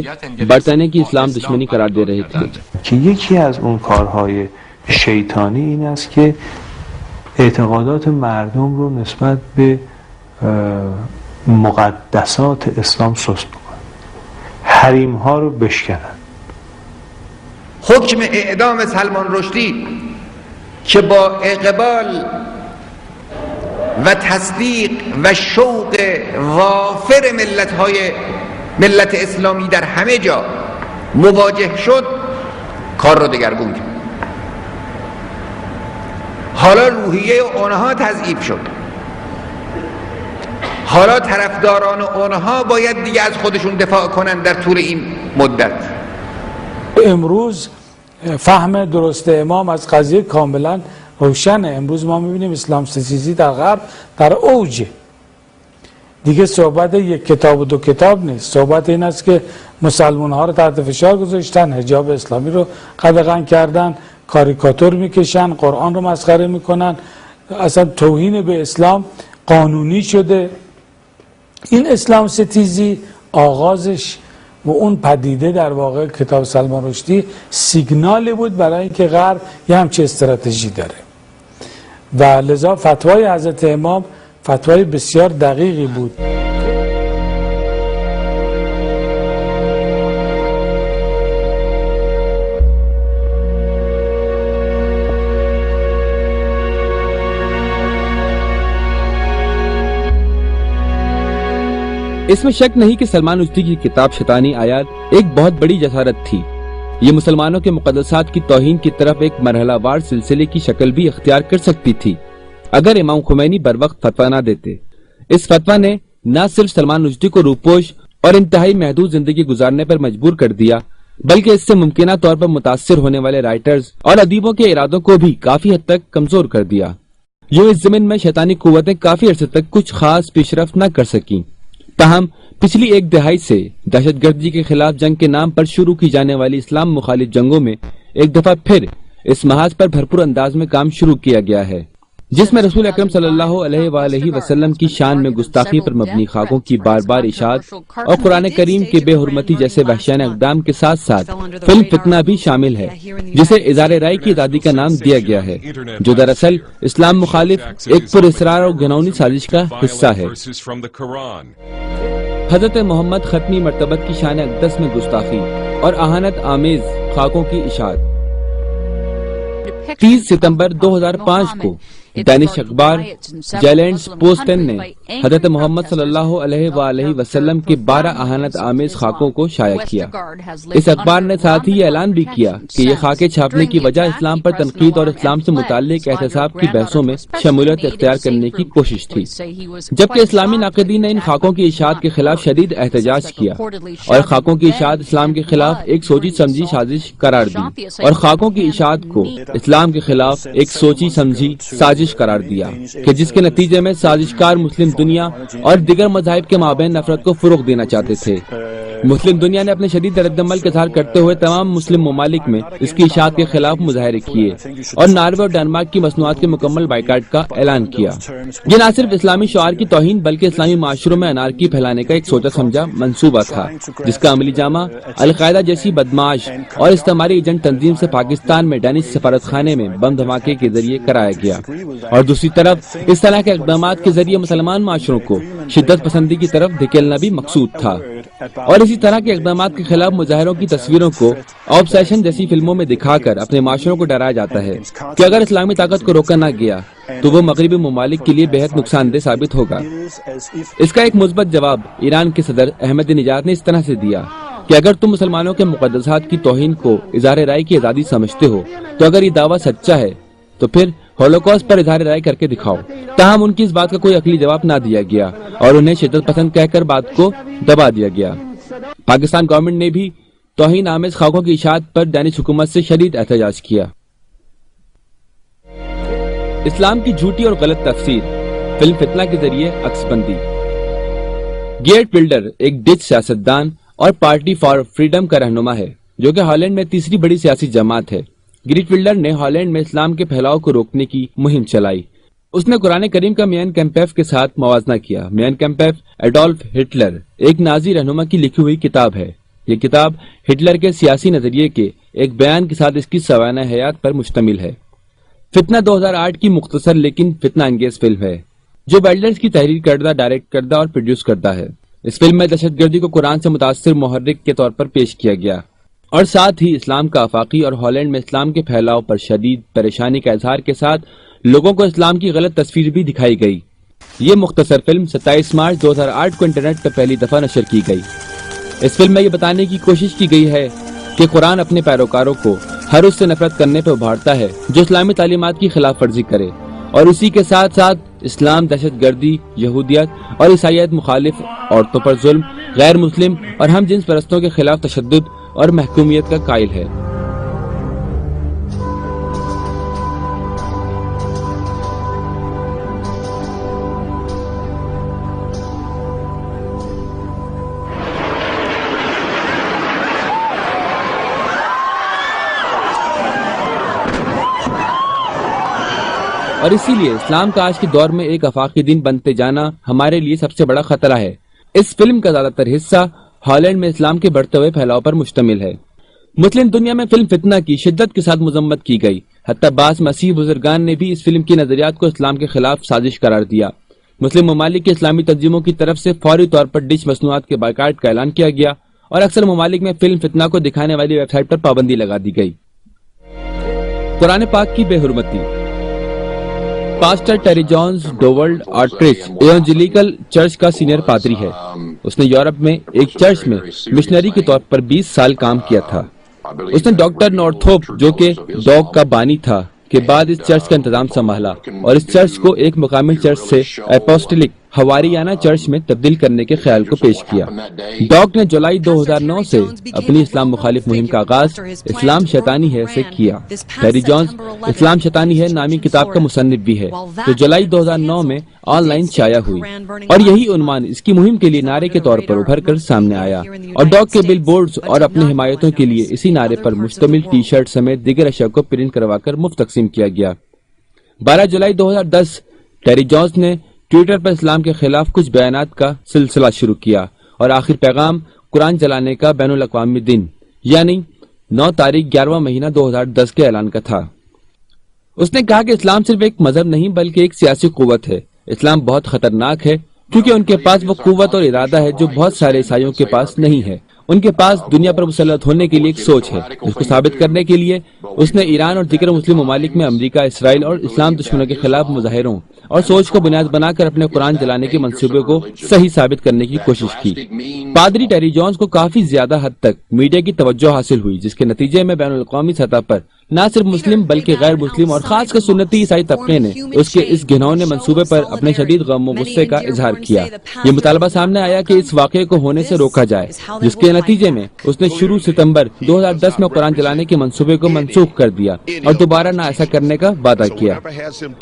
बरतानिया की इस्लाम दुश्मनी करार दे रहे थे که یکی از اون کارهای شیطانی این است که اعتقادات مردم رو نسبت به مقدسات اسلام سست بکنن، حریم ها رو بشکنن. حکم اعدام سلمان رشدی که با اقبال و تصدیق و شوق وافر ملت اسلامی در همه جا مواجه شد، کار رو دگرگون کرد. حالا روحیه اونها تضعیف شد، حالا طرفداران اونها باید دیگه از خودشون دفاع کنن در طول این مدت. امروز فهم درست امام از قضیه کاملا روشنه. امروز ما میبینیم اسلام ستیزی در غرب در اوجه. دیگه صحبت یک کتاب و دو کتاب نیست، صحبت این است که مسلمان ها رو تحت فشار گذاشتن، حجاب اسلامی رو قدغن کردن، کاریکاتور میکشن، قرآن رو مسخره میکنن، اصلا توهین به اسلام قانونی شده. این اسلام ستیزی آغازش و اون پدیده در واقع کتاب سلمان رشدی سیگنالی بود برای اینکه غرب یه همچه استراتژی داره و لذا فتوای حضرت امام فتوای بسیار دقیقی بود. इसमें शक नहीं कि सलमान रुश्दी की किताब शैतानी आयात एक बहुत बड़ी जसारत थी। ये मुसलमानों के मुकद्दसात की तौहीन की तरफ एक मरहलावार सिलसिले की शक्ल भी इख्तियार कर सकती थी अगर इमाम खुमैनी बर वक्त फतवा न देते। इस फतवा ने न सिर्फ सलमान रुश्दी को रूपोश और इंतहाई महदूद जिंदगी गुजारने पर मजबूर कर दिया, बल्कि इससे मुमकिना तौर पर मुतासिर होने वाले राइटर्स और अदीबों के इरादों को भी काफी हद तक कमजोर कर दिया। यूं इस जमीन में शैतानी कुव्वतें काफी अरसे तक कुछ खास पेशरफ्त न कर सकी। ताहम पिछली एक दिहाई से दहशतगर्दी के खिलाफ जंग के नाम पर शुरू की जाने वाली इस्लाम मुखालिफ जंगों में एक दफा फिर इस महाज पर भरपूर अंदाज में काम शुरू किया गया है, जिसमें रसूल अकरम सल्लल्लाहु अलैहि वसल्लम की शान में गुस्ताखी पर मबनी खाकों की बार बार इशाद और कुरान करीम के बेहुरमती जैसे वहशाना इक़दाम के साथ साथ फिल्म फितना भी शामिल है, जिसे इज़ारे राय की आज़ादी का नाम दिया गया है, जो दरअसल इस्लाम मुखालिफ एक पुरअसरार और घिनौनी साजिश का हिस्सा है। हजरत मोहम्मद खत्मी मर्तबत की शान अक़दस में गुस्ताखी और अहानत आमेज खाकों की इशाद। 30 सितंबर 2005 को दानिश अखबार जायलैंड्स पोस्टन ने हजरत मोहम्मद सल्लल्लाहु अलैहि वसल्लम के 12 अहानत आमेज खाकों को शाया किया। इस अखबार ने साथ ही ऐलान भी किया कि ये खाके छापने की वजह इस्लाम पर तनकीद और इस्लाम से मुताल्लिक एहतसाब की बहसों में शमूलियत इख्तियार करने की कोशिश थी, जबकि इस्लामी नाक़दीन ने इन खाकों की इशात के खिलाफ शदीद एहतजाज किया और खाकों की इशात इस्लाम के खिलाफ एक सोची समझी साजिश करार दी और खाकों की इशात को इस्लाम के खिलाफ एक सोची समझी साजिश करार दिया कि जिसके नतीजे में साजिशकार मुस्लिम दुनिया और दिगर मज़ाहिब के माबैन नफरत को फरोग देना चाहते थे। मुस्लिम दुनिया ने अपने शदीद रद्दअमल का इज़हार करते हुए तमाम मुस्लिम ममालिक में इसकी इशाअत के खिलाफ मुजाहरे किए और नॉर्वे और डेनमार्क की मसनूआत के मुकम्मल बाइकाट का ऐलान किया। ये न सिर्फ इस्लामी शआर की तौहीन बल्कि इस्लामी माशरों में अनारकी फैलाने का एक सोचा समझा मंसूबा था, जिसका अमली जामा अल-कायदा जैसी बदमाश और इस्तेमारी एजेंट तंजीम से पाकिस्तान में डैनिश सफारत खाने में बम धमाके के जरिए कराया गया। और दूसरी तरफ इस तरह के इक़दाम के जरिए मुसलमान माशरों को शिद्दत पसंदी की तरफ धकेलना भी मकसूद था। और इसी तरह के इक़दाम के खिलाफ मुजाहिरों की तस्वीरों को ऑब्सेशन जैसी फिल्मों में दिखाकर अपने माशरों को डराया जाता है कि अगर इस्लामी ताकत को रोका न गया तो वो मगरबी ममालिक के लिए बेहद नुकसानदेह साबित होगा। इसका एक मुस्बत जवाब ईरान के सदर अहमदीनेजाद ने इस तरह से दिया कि अगर तुम मुसलमानों के मुक़द्दसात की तौहीन को इज़हार राय की आज़ादी समझते हो तो अगर ये दावा सच्चा है तो फिर होलोकॉस्ट पर इज़हार राय करके दिखाओ। ताहम उनकी इस बात का कोई अकली जवाब न दिया गया और उन्हें शिद्दत पसंद कहकर बात को दबा दिया गया। पाकिस्तान गवर्नमेंट ने भी तौहीन आमेज खाकों की इशाअत पर डैनिश हुकूमत से शदीद एहतजाज किया। इस्लाम की झूठी और गलत तफसीर, फिल्म फितना के जरिए अक्सबंदी। गेर्ट विल्डर एक डच सियासतदान और पार्टी फॉर फ्रीडम का रहनुमा है जो कि हॉलैंड में तीसरी बड़ी सियासी जमात है। गेर्ट विल्डर ने हॉलैंड में इस्लाम के फैलाव को रोकने की मुहिम चलाई। उसने कुरान करीम का मेन कैम्पेफ के साथ मवाजना किया। मेन कैम्पेफ एडोल्फ हिटलर एक नाजी रहनुमा की लिखी हुई किताब है। ये किताब हिटलर के सियासी नजरिए के एक बयान के साथ इसकी सवाना हयात पर मुश्तमिल है। फितना 2008 की मुख्तसर लेकिन फितना अंगेज फिल्म है जो वेल्डर्स की तहरीर करदा, डायरेक्ट करदा और प्रोड्यूस करता है। इस फिल्म में दहशतगर्दी को कुरान से मुतासिर मुहर्रिक के तौर पर पेश किया गया और साथ ही इस्लाम का आफाकी और हॉलैंड में इस्लाम के फैलाव पर शदीद परेशानी का इजहार के साथ लोगों को इस्लाम की गलत तस्वीर भी दिखाई गई। ये मुख्तसर फिल्म 27 मार्च 2008 को इंटरनेट पर पहली दफा नशर की गई। इस फिल्म में ये बताने की कोशिश की गई है कि कुरान अपने पैरोकारों को हर उससे नफरत करने पर उभारता है जो इस्लामी तालीमात की खिलाफ वर्जी करे और इसी के साथ साथ इस्लाम, दहशतगर्दी, यहूदियत और ईसाईयत मुखालिफ औरतों पर जुल्म, गैर मुस्लिम और हम जिन्स परस्तों के खिलाफ तशद्दुद और महकूमियत का कायल है। और इसीलिए इस्लाम का आज के दौर में एक आफाकी दिन बनते जाना हमारे लिए सबसे बड़ा खतरा है। इस फिल्म का ज्यादातर हिस्सा हॉलैंड में इस्लाम के बढ़ते हुए फैलाव पर मुश्तमिल है। मुस्लिम दुनिया में फिल्म फितना की शिद्दत के साथ मजम्मत की गई। हत्ता बास मसीह बुजुर्गान ने भी इस फिल्म की नजरियात को इस्लाम के खिलाफ साजिश करार दिया। मुस्लिम ममालिक के इस्लामी तंजीमों की तरफ से फौरी तौर पर डिश मसनूआत के बायकाट का ऐलान किया गया और अक्सर ममालिक में फिल्म फितना को दिखाने वाली वेबसाइट पर पाबंदी लगा दी गई। कुरान पाक की बेहुरमती। पास्टर टेरी जॉन्स डोवल्ड आर्ट्रिच एवेंजेलिकल चर्च का सीनियर पादरी है। उसने यूरोप में एक चर्च में मिशनरी के तौर पर 20 साल काम किया था। उसने डॉक्टर नॉर्थोप जो कि डॉग का बानी था के बाद इस चर्च का इंतजाम संभाला और इस चर्च को एक मुकामी चर्च से एपोस्टलिक हवारियाना चर्च में तब्दील करने के ख्याल को पेश किया। डॉग ने जुलाई 2009 से अपनी इस्लाम मुखालिफ मुहिम का आगाज इस्लाम शैतानी है से किया। टेरी जॉन्स इस्लाम शैतानी है नामी किताब का मुसन्निफ भी है जो जुलाई 2009 में ऑनलाइन शाया हुई और यही उन्वान इसकी मुहिम के लिए नारे के तौर पर उभर कर सामने आया और डॉग के बिल बोर्ड्स और अपने हिमायतों के लिए इसी नारे पर मुश्तमिल टी शर्ट समेत दीगर अशिया को प्रिंट करवाकर मुफ्त तकसीम किया गया। 12 जुलाई 2010 टेरी जॉन्स ने ट्विटर पर इस्लाम के खिलाफ कुछ बयानात का सिलसिला शुरू किया और आखिर पैगाम कुरान जलाने का बैनुल अक़वामी दिन यानी 9 तारीख 11वां महीना 2010 के ऐलान का था। उसने कहा कि इस्लाम सिर्फ एक मजहब नहीं बल्कि एक सियासी कुव्वत है। इस्लाम बहुत खतरनाक है क्योंकि उनके पास वो कुव्वत और इरादा है जो बहुत सारे ईसाइयों के पास नहीं है। उनके पास दुनिया पर मुसल्लत होने के लिए एक सोच है। इसको साबित करने के लिए उसने ईरान और दीगर मुस्लिम ममालिक में अमेरिका, इसराइल और इस्लाम दुश्मनों के खिलाफ मुजाहिरों और सोच को बुनियाद बनाकर अपने कुरान जलाने के मंसूबे को सही साबित करने की कोशिश की। पादरी टेरी जॉन्स को काफी ज्यादा हद तक मीडिया की तवज्जो हासिल हुई जिसके नतीजे में बैनुल अक़वामी सतह पर न सिर्फ मुस्लिम बल्कि गैर मुस्लिम और खासकर सुन्नती ईसाई तबके ने उसके इस घिनौने मंसूबे पर अपने शदीद गम और गुस्से का इजहार किया। ये मुतालबा सामने आया कि इस वाक़े को होने से रोका जाए, जिसके नतीजे में उसने शुरू सितंबर 2010 में कुरान जलाने के मंसूबे को मंसूख कर दिया और दोबारा न ऐसा करने का वादा किया।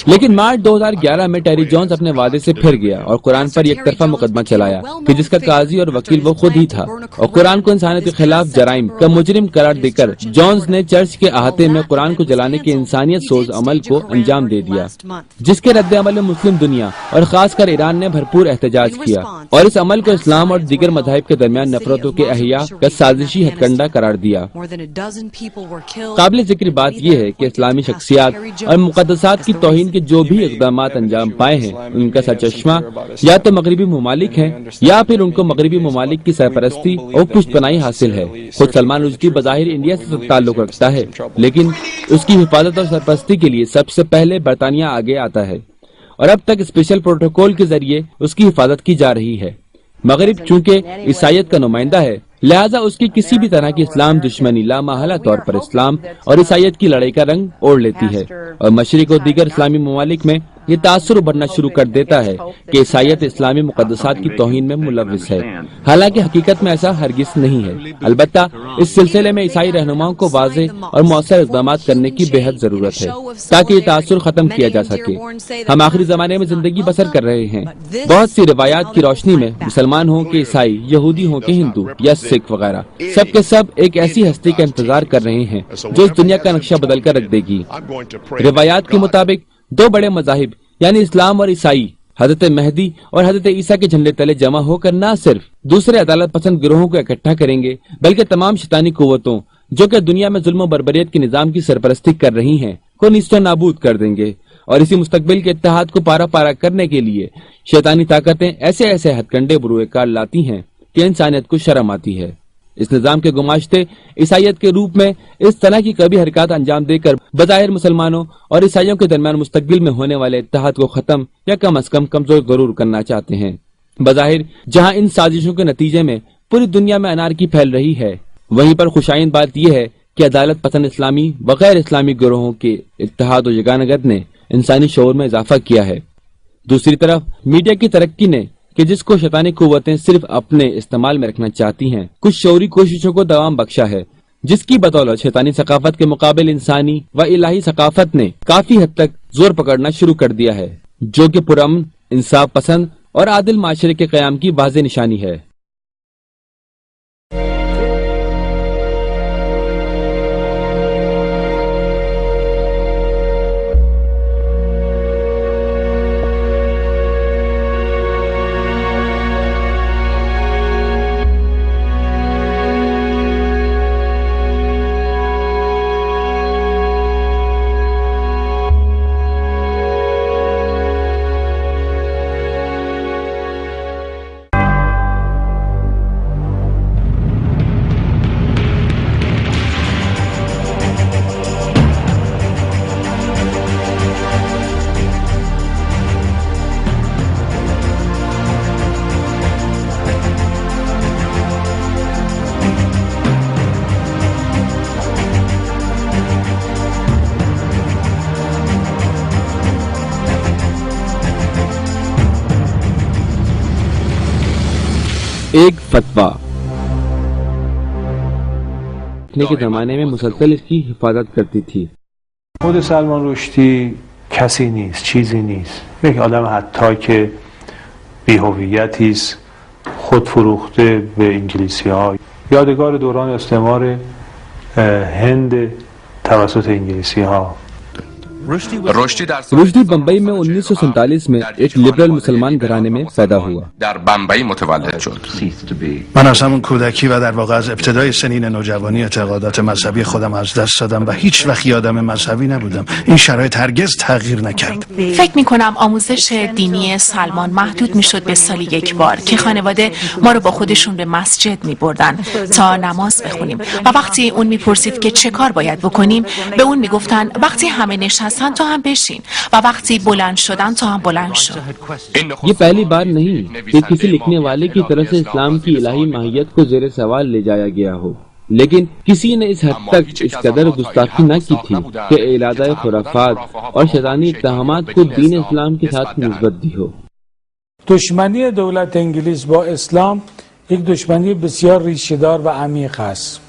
लेकिन मार्च 2011 में टेरी जॉन्स अपने वादे से फिर गया और कुरान पर एक तरफा मुकदमा चलाया कि जिसका काजी और वकील वो खुद ही था, और कुरान को इंसानियत के खिलाफ जराइम का मुजरिम करार देकर जॉन्स ने चर्च के अहाते में कुरान को जलाने के इंसानियत सोज अमल को अंजाम दे दिया, जिसके रद्द अमल में मुस्लिम दुनिया और खासकर ईरान ने भरपूर एहतजाज किया और इस अमल को इस्लाम और दीगर मज़ाहिब के दरमियान नफरतों के अहिया का साजिशी हथकंडा करार दिया। काबिल जिक्र बात यह है कि इस्लामी शख्सियात और मुक़द्दसात की तौहीन के जो भी इक़दाम अंजाम पाए हैं, उनका सरचश्मा या तो मगरबी ममालिक है या फिर उनको मगरबी ममालिक की सरपरस्ती और पुष्तपनाही हासिल है। खुद सलमान रुश्दी बज़ाहिर इंडिया से ताल्लुक रखता है, लेकिन उसकी हिफाजत और सरपरस्ती के लिए सबसे पहले बरतानिया आगे आता है और अब तक स्पेशल प्रोटोकॉल के जरिए उसकी हिफाजत की जा रही है। मगरिब चूँकि ईसाइयत का नुमाइंदा है, लिहाजा उसकी किसी भी तरह की इस्लाम दुश्मनी लामहला तौर पर इस्लाम और ईसाइयत की लड़ाई का रंग ओढ़ लेती है और मशरिक और दीगर इस्लामी ममालिक में ये तासुर उभरना शुरू कर देता है कि ईसाइयत इस्लामी मुक़द्दसात की तौहीन में मुलव्विस है। हालांकि हकीकत में ऐसा हरगिज़ नहीं है। अलबत्ता इस सिलसिले में ईसाई रहनुमाओं को वाज़ेह और मौसर इक़दाम करने की बेहद जरूरत है ताकि ये तासुर खत्म किया जा सके। हम आखिरी जमाने में जिंदगी बसर कर रहे हैं। बहुत सी रिवायात की रोशनी में मुसलमान हो के ईसाई, यहूदी हो के हिंदू या सिख वगैरह, सब के सब एक ऐसी हस्ती का इंतजार कर रहे हैं जो इस दुनिया का नक्शा बदल कर रख देगी। रिवायात के मुताबिक दो बड़े मज़ाहिब यानी इस्लाम और ईसाई हजरत मेहदी और हजरत ईसा के झंडे तले जमा होकर न सिर्फ दूसरे अदालत पसंद गिरोहों को इकट्ठा करेंगे बल्कि तमाम शैतानी कुव्वतों जो कि दुनिया में जुल्म और बर्बरियत के निजाम की सरपरस्ती कर रही हैं को निस्तो नाबूद कर देंगे। और इसी मुस्तकबिल के इत्तेहाद को पारा पारा करने के लिए शैतानी ताकतें ऐसे ऐसे हथकंडे बुरुए कार लाती हैं कि इंसानियत को शर्म आती है। इस निजाम के गुमाश्ते ईसाइयत के रूप में इस तरह की कभी हरकत अंजाम देकर बज़ाहिर मुसलमानों और ईसाइयों के दरमियान मुस्तकबिल में होने वाले इत्तेहाद को खत्म या कम अज कम कमजोर जरूर करना चाहते हैं। बज़ाहिर जहां इन साजिशों के नतीजे में पूरी दुनिया में अनारकी फैल रही है, वहीं पर खुशाइन बात यह है कि अदालत पसंद इस्लामी व गैर इस्लामी गिरोहों के इत्तेहाद और यगानगत ने इंसानी शऊर में इजाफा किया है। दूसरी तरफ मीडिया की तरक्की ने कि जिसको शैतानी कुव्वतें सिर्फ अपने इस्तेमाल में रखना चाहती हैं, कुछ शौरी कोशिशों को दवाम बख्शा है, जिसकी बदौलत शैतानी सकाफत के मुकाबले इंसानी व इलाही सकाफत ने काफी हद तक जोर पकड़ना शुरू कर दिया है, जो कि पुरअमन, इंसाफ पसंद और आदिल माशरे के क़याम की वाज़ेह निशानी है। एक फतवा के जमाने में मुसलसल इसकी हिफाजत करती थी। خود سلمان رشدی کسی نیست، چیزی نیست. یک آدم حتی که بی‌هویتی است، خود فروخته به انگلیسی‌ها. یادگار دوران استعمار هند توسط انگلیسی‌ها. रुश्दी बम्बई में 1947 में एक लिबरल मुसलमान घराने में पैदा हुआ। من از همون کودکی و در واقع از ابتدای سنین نوجوانی اعتقادات مذهبی خودم از دست دادم و هیچ وقت آدم مذهبی نبودم. این شرایط هرگز تغییر نکرد. فکر می‌کنم آموزش دینی سلمان محدود می‌شد به سالی یک بار که خانواده ما رو با خودشون به مسجد می‌بردن تا نماز بخونیم و وقتی اون می‌پرسید که چه کار باید بکنیم به اون می‌گفتن وقتی همه نشستن تو هم بشین و وقتی بلند شدن تو هم بلند شو. ये पहली बार नहीं कि किसी लिखने वाले की तरफ से इस्लाम की इलाही माहियत को जेर सवाल ले जाया गया हो। लेकिन किसी ने इस हद तक इस कदर गुस्ताखी न की थी कि इलादा खुराफात और शैतानी इत्तहामात को दीन इस्लाम के साथ निस्बत दी हो। دشمنی دولت انگلیس با اسلام یک دشمنی بسیار ریشه‌دار و عمیق است.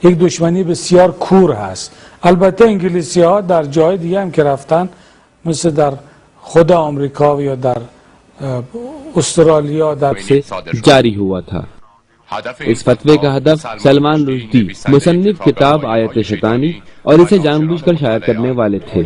یک دشمنی بسیار کور هست. البته انگلیسی ها در جای دیگه هم که رفتن مثل در خود آمریکا یا در استرالیا در जारी हुआ था। इस फतवे का हदफ सलमान रुश्दी मुसन्निफ किताब आयत शैतानी और इसे जानबूझकर शाया करने वाले थे।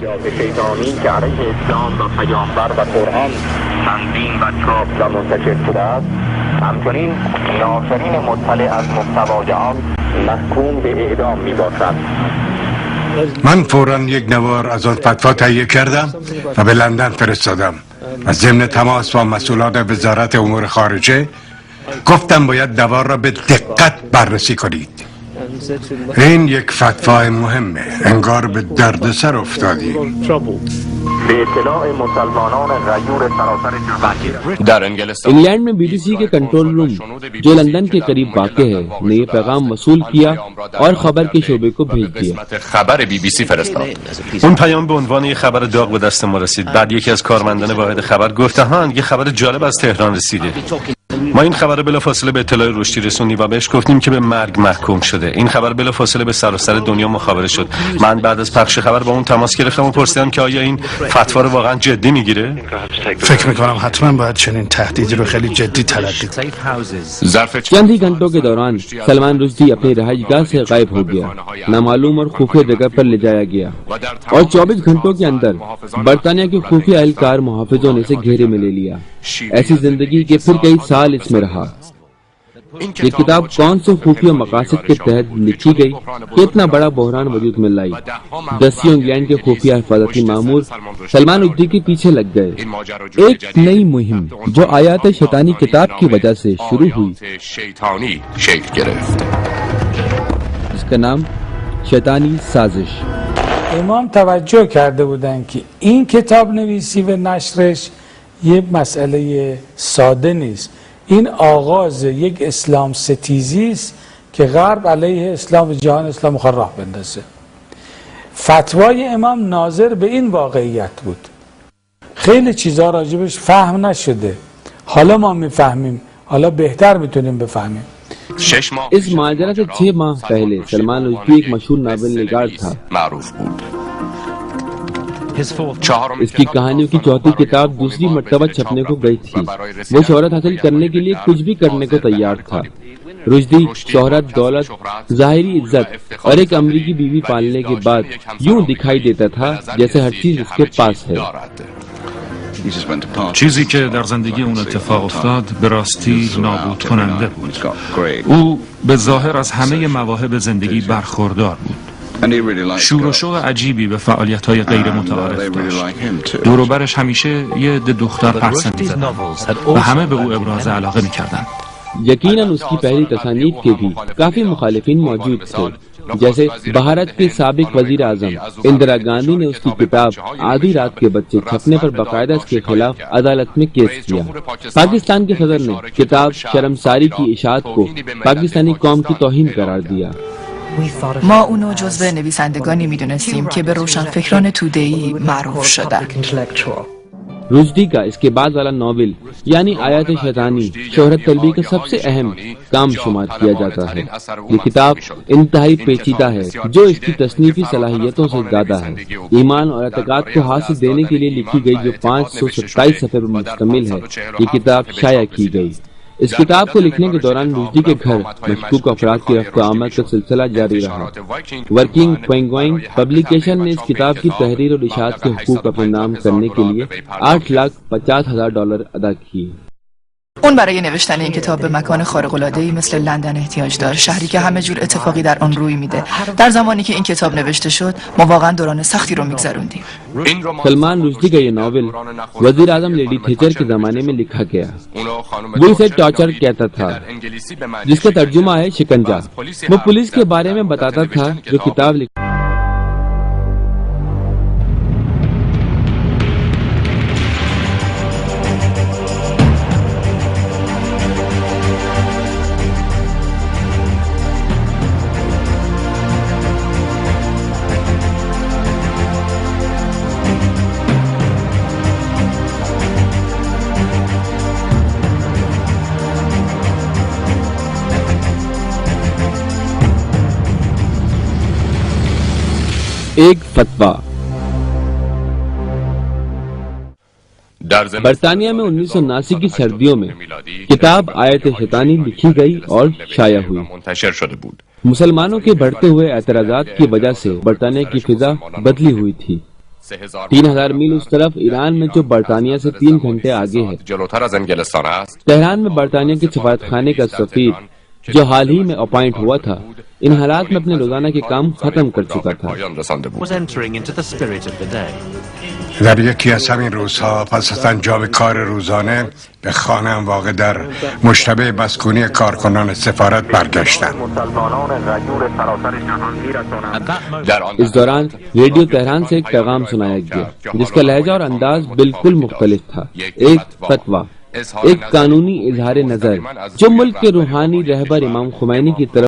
من فوراً یک نوار از آن فتوا تهیه کردم و به لندن فرستادم و ضمن تماس با مسئولان وزارت امور خارجه گفتم باید نوار را به دقت بررسی کنید. این یک فتوا مهمه، انگار به دردسر افتادیم. به اطلاع مسلمانان غیور سراسر در इंग्लैंड में बीबीसी के कंट्रोल रूम जो लंदन के करीब वाक़ है ने ये पैगाम वसूल किया और खबर के शोबे को भेज दिया। خبر BBC فرستاد. اون پیام به عنوان یه خبر داغ به دست ما رسید. بعد یکی از کارمندان واحد خبر گفت یه خبر جالب از تهران رسیده. ما این خبر بلافاصله به اطلاع رشدی رسوندیم و بهش گفتیم که به مرگ محکوم شده. این خبر بلافاصله به سراسر دنیا مخابره شد. من بعد از پخش خبر با اون تماس گرفتم و پرسیدم که آیا این فتوا رو واقعا جدی میگیره؟ فکر میکنم حتما باید چنین تهدیدی رو خیلی جدی تلقی کنیم. चंद ही घंटों के दौरान सलमान रुश्दी अपनी रहायशगाह से गायब हो गया, नामालूम और खुफिया जगह पर ले जाया गया और 24 घंटों के अंदर बरतानिया के खुफिया एहलकार मुहाफिजों ने इसे घेरे में ले लिया। ऐसी जिंदगी के फिर कई साल इसमें रहा। ये किताब कौन से खुफिया मकासद के तहत लिखी गई कि इतना बड़ा बहरान वजूद में लाई। दसियों इंग्लैंड के खुफिया हिफाजती मामूर सलमान रुश्दी के पीछे लग गए। एक नई मुहिम जो आयात शैतानी किताब की वजह से शुरू हुई, इसका नाम शैतानी साजिश। امام توجه کرده بودن که این کتاب نویسی و نشرش یه مسئله ساده نیست. این آغاز یک اسلام ستیزی است که غرب علیه اسلام و جهان اسلام می‌خواد راه بندازه. فتوای امام ناظر به این واقعیت بود. خیلی چیزا راجبش فهم نشده. حالا ما میفهمیم. حالا بهتر میتونیم بفهمیم. इस माजरा से 6 माह पहले सलमान रुश्दी एक मशहूर नावल निगार था। इसकी कहानियों की चौथी किताब दूसरी मर्तबा छपने को गई थी। वो शोहरत हासिल करने के लिए कुछ भी करने को तैयार था। रुश्दी शोहरत, दौलत, जाहिरी इज्जत और एक अमरीकी बीवी पालने के बाद यूं दिखाई देता था जैसे हर चीज उसके पास है। چیزی که در زندگی اون اتفاق افتاد به راستی نابود کننده بود. او به ظاهر از همه مواهب زندگی برخوردار بود. شور و شوق عجیبی به فعالیت‌های غیر متعارف داشت. دور و برش همیشه یه عده دختر پرسند می‌زدن و همه به او ابراز علاقه می‌کردند. यकीनन उसकी पहली तसानीफ के भी काफी मुखालिफिन मौजूद थे। जैसे भारत के साबिक वजीर आजम इंदिरा गांधी ने उसकी किताब आधी रात के बच्चे छपने पर बाकायदा इसके खिलाफ अदालत में केस किया। पाकिस्तान के सदर ने किताब शर्मसारी की इशाअत को पाकिस्तानी कौम की तौहीन करार दिया। ما اونو جزو نویسندگانی میدونستیم که به روشنفکران توده‌ای معروف شدن. रुश्दी का इसके बाद वाला नॉवेल यानी आयत शैतानी शोहरत तलबी का सबसे अहम काम शुमार किया जाता है। ये किताब इंतहाई पेचीदा है जो इसकी तस्नीफी सलाहियतों से ज्यादा है। ईमान और एतकाद को हासिल देने के लिए लिखी गई जो 527 सफ़े पर मुश्तमिल है, ये किताब शाया की गई। इस किताब को लिखने के दौरान रुश्दी के घर मशकूक अफराद की रफ्त आमद का सिलसिला जारी रहा। वर्किंग पेंगुइन पब्लिकेशन ने इस किताब की तहरीर और इशाअत के हुकूक अपने नाम करने के लिए $8,50,000 अदा किए। اون برای نوشتن این کتاب به مکان خارق‌العاده‌ای مثل لندن احتیاج داشت، شهری که همه جور اتفاقی در آن روی میده. در زمانی که این کتاب نوشته شد ما واقعا دوران سختی رو میگذروندیم. सलमान रुश्दी का ये नॉवेल वजीर आजम लेडी थेचर के जमाने में लिखा गया। वो इसे टॉर्चर कहता था जिसका तर्जुमा है शिकंजा। वो पुलिस के बारे में बताता था जो किताब फतवा। बरतानिया में 1979 की सर्दियों में किताब आयत शैतानी लिखी गई और शाया हुई। मुसलमानों के बढ़ते हुए एतराजात की वजह से बरतानिया की फिजा बदली हुई थी। 3000 मील उस तरफ ईरान में जो बरतानिया से 3 घंटे आगे है, तेहरान में बरतानिया के सफारतखाने का सफीर जो हाल ही में अपॉइंट हुआ था, इन हालात में अपने रोजाना के काम खत्म कर चुका था। در یکی از همین روزها پس از انجام کار روزانه به خانه‌ام واقع در مشتبه مسکونی کارکنان سفارت برگشتم. इस दौरान रेडियो तेहरान से एक पैगाम सुनाया गया जिसका लहजा और अंदाज बिल्कुल मुख्तलिफ था। एक फतवा, एक कानूनी इजहार नजर जो मुल्क के रूहानी रहबर इमाम खुमैनी की तरफ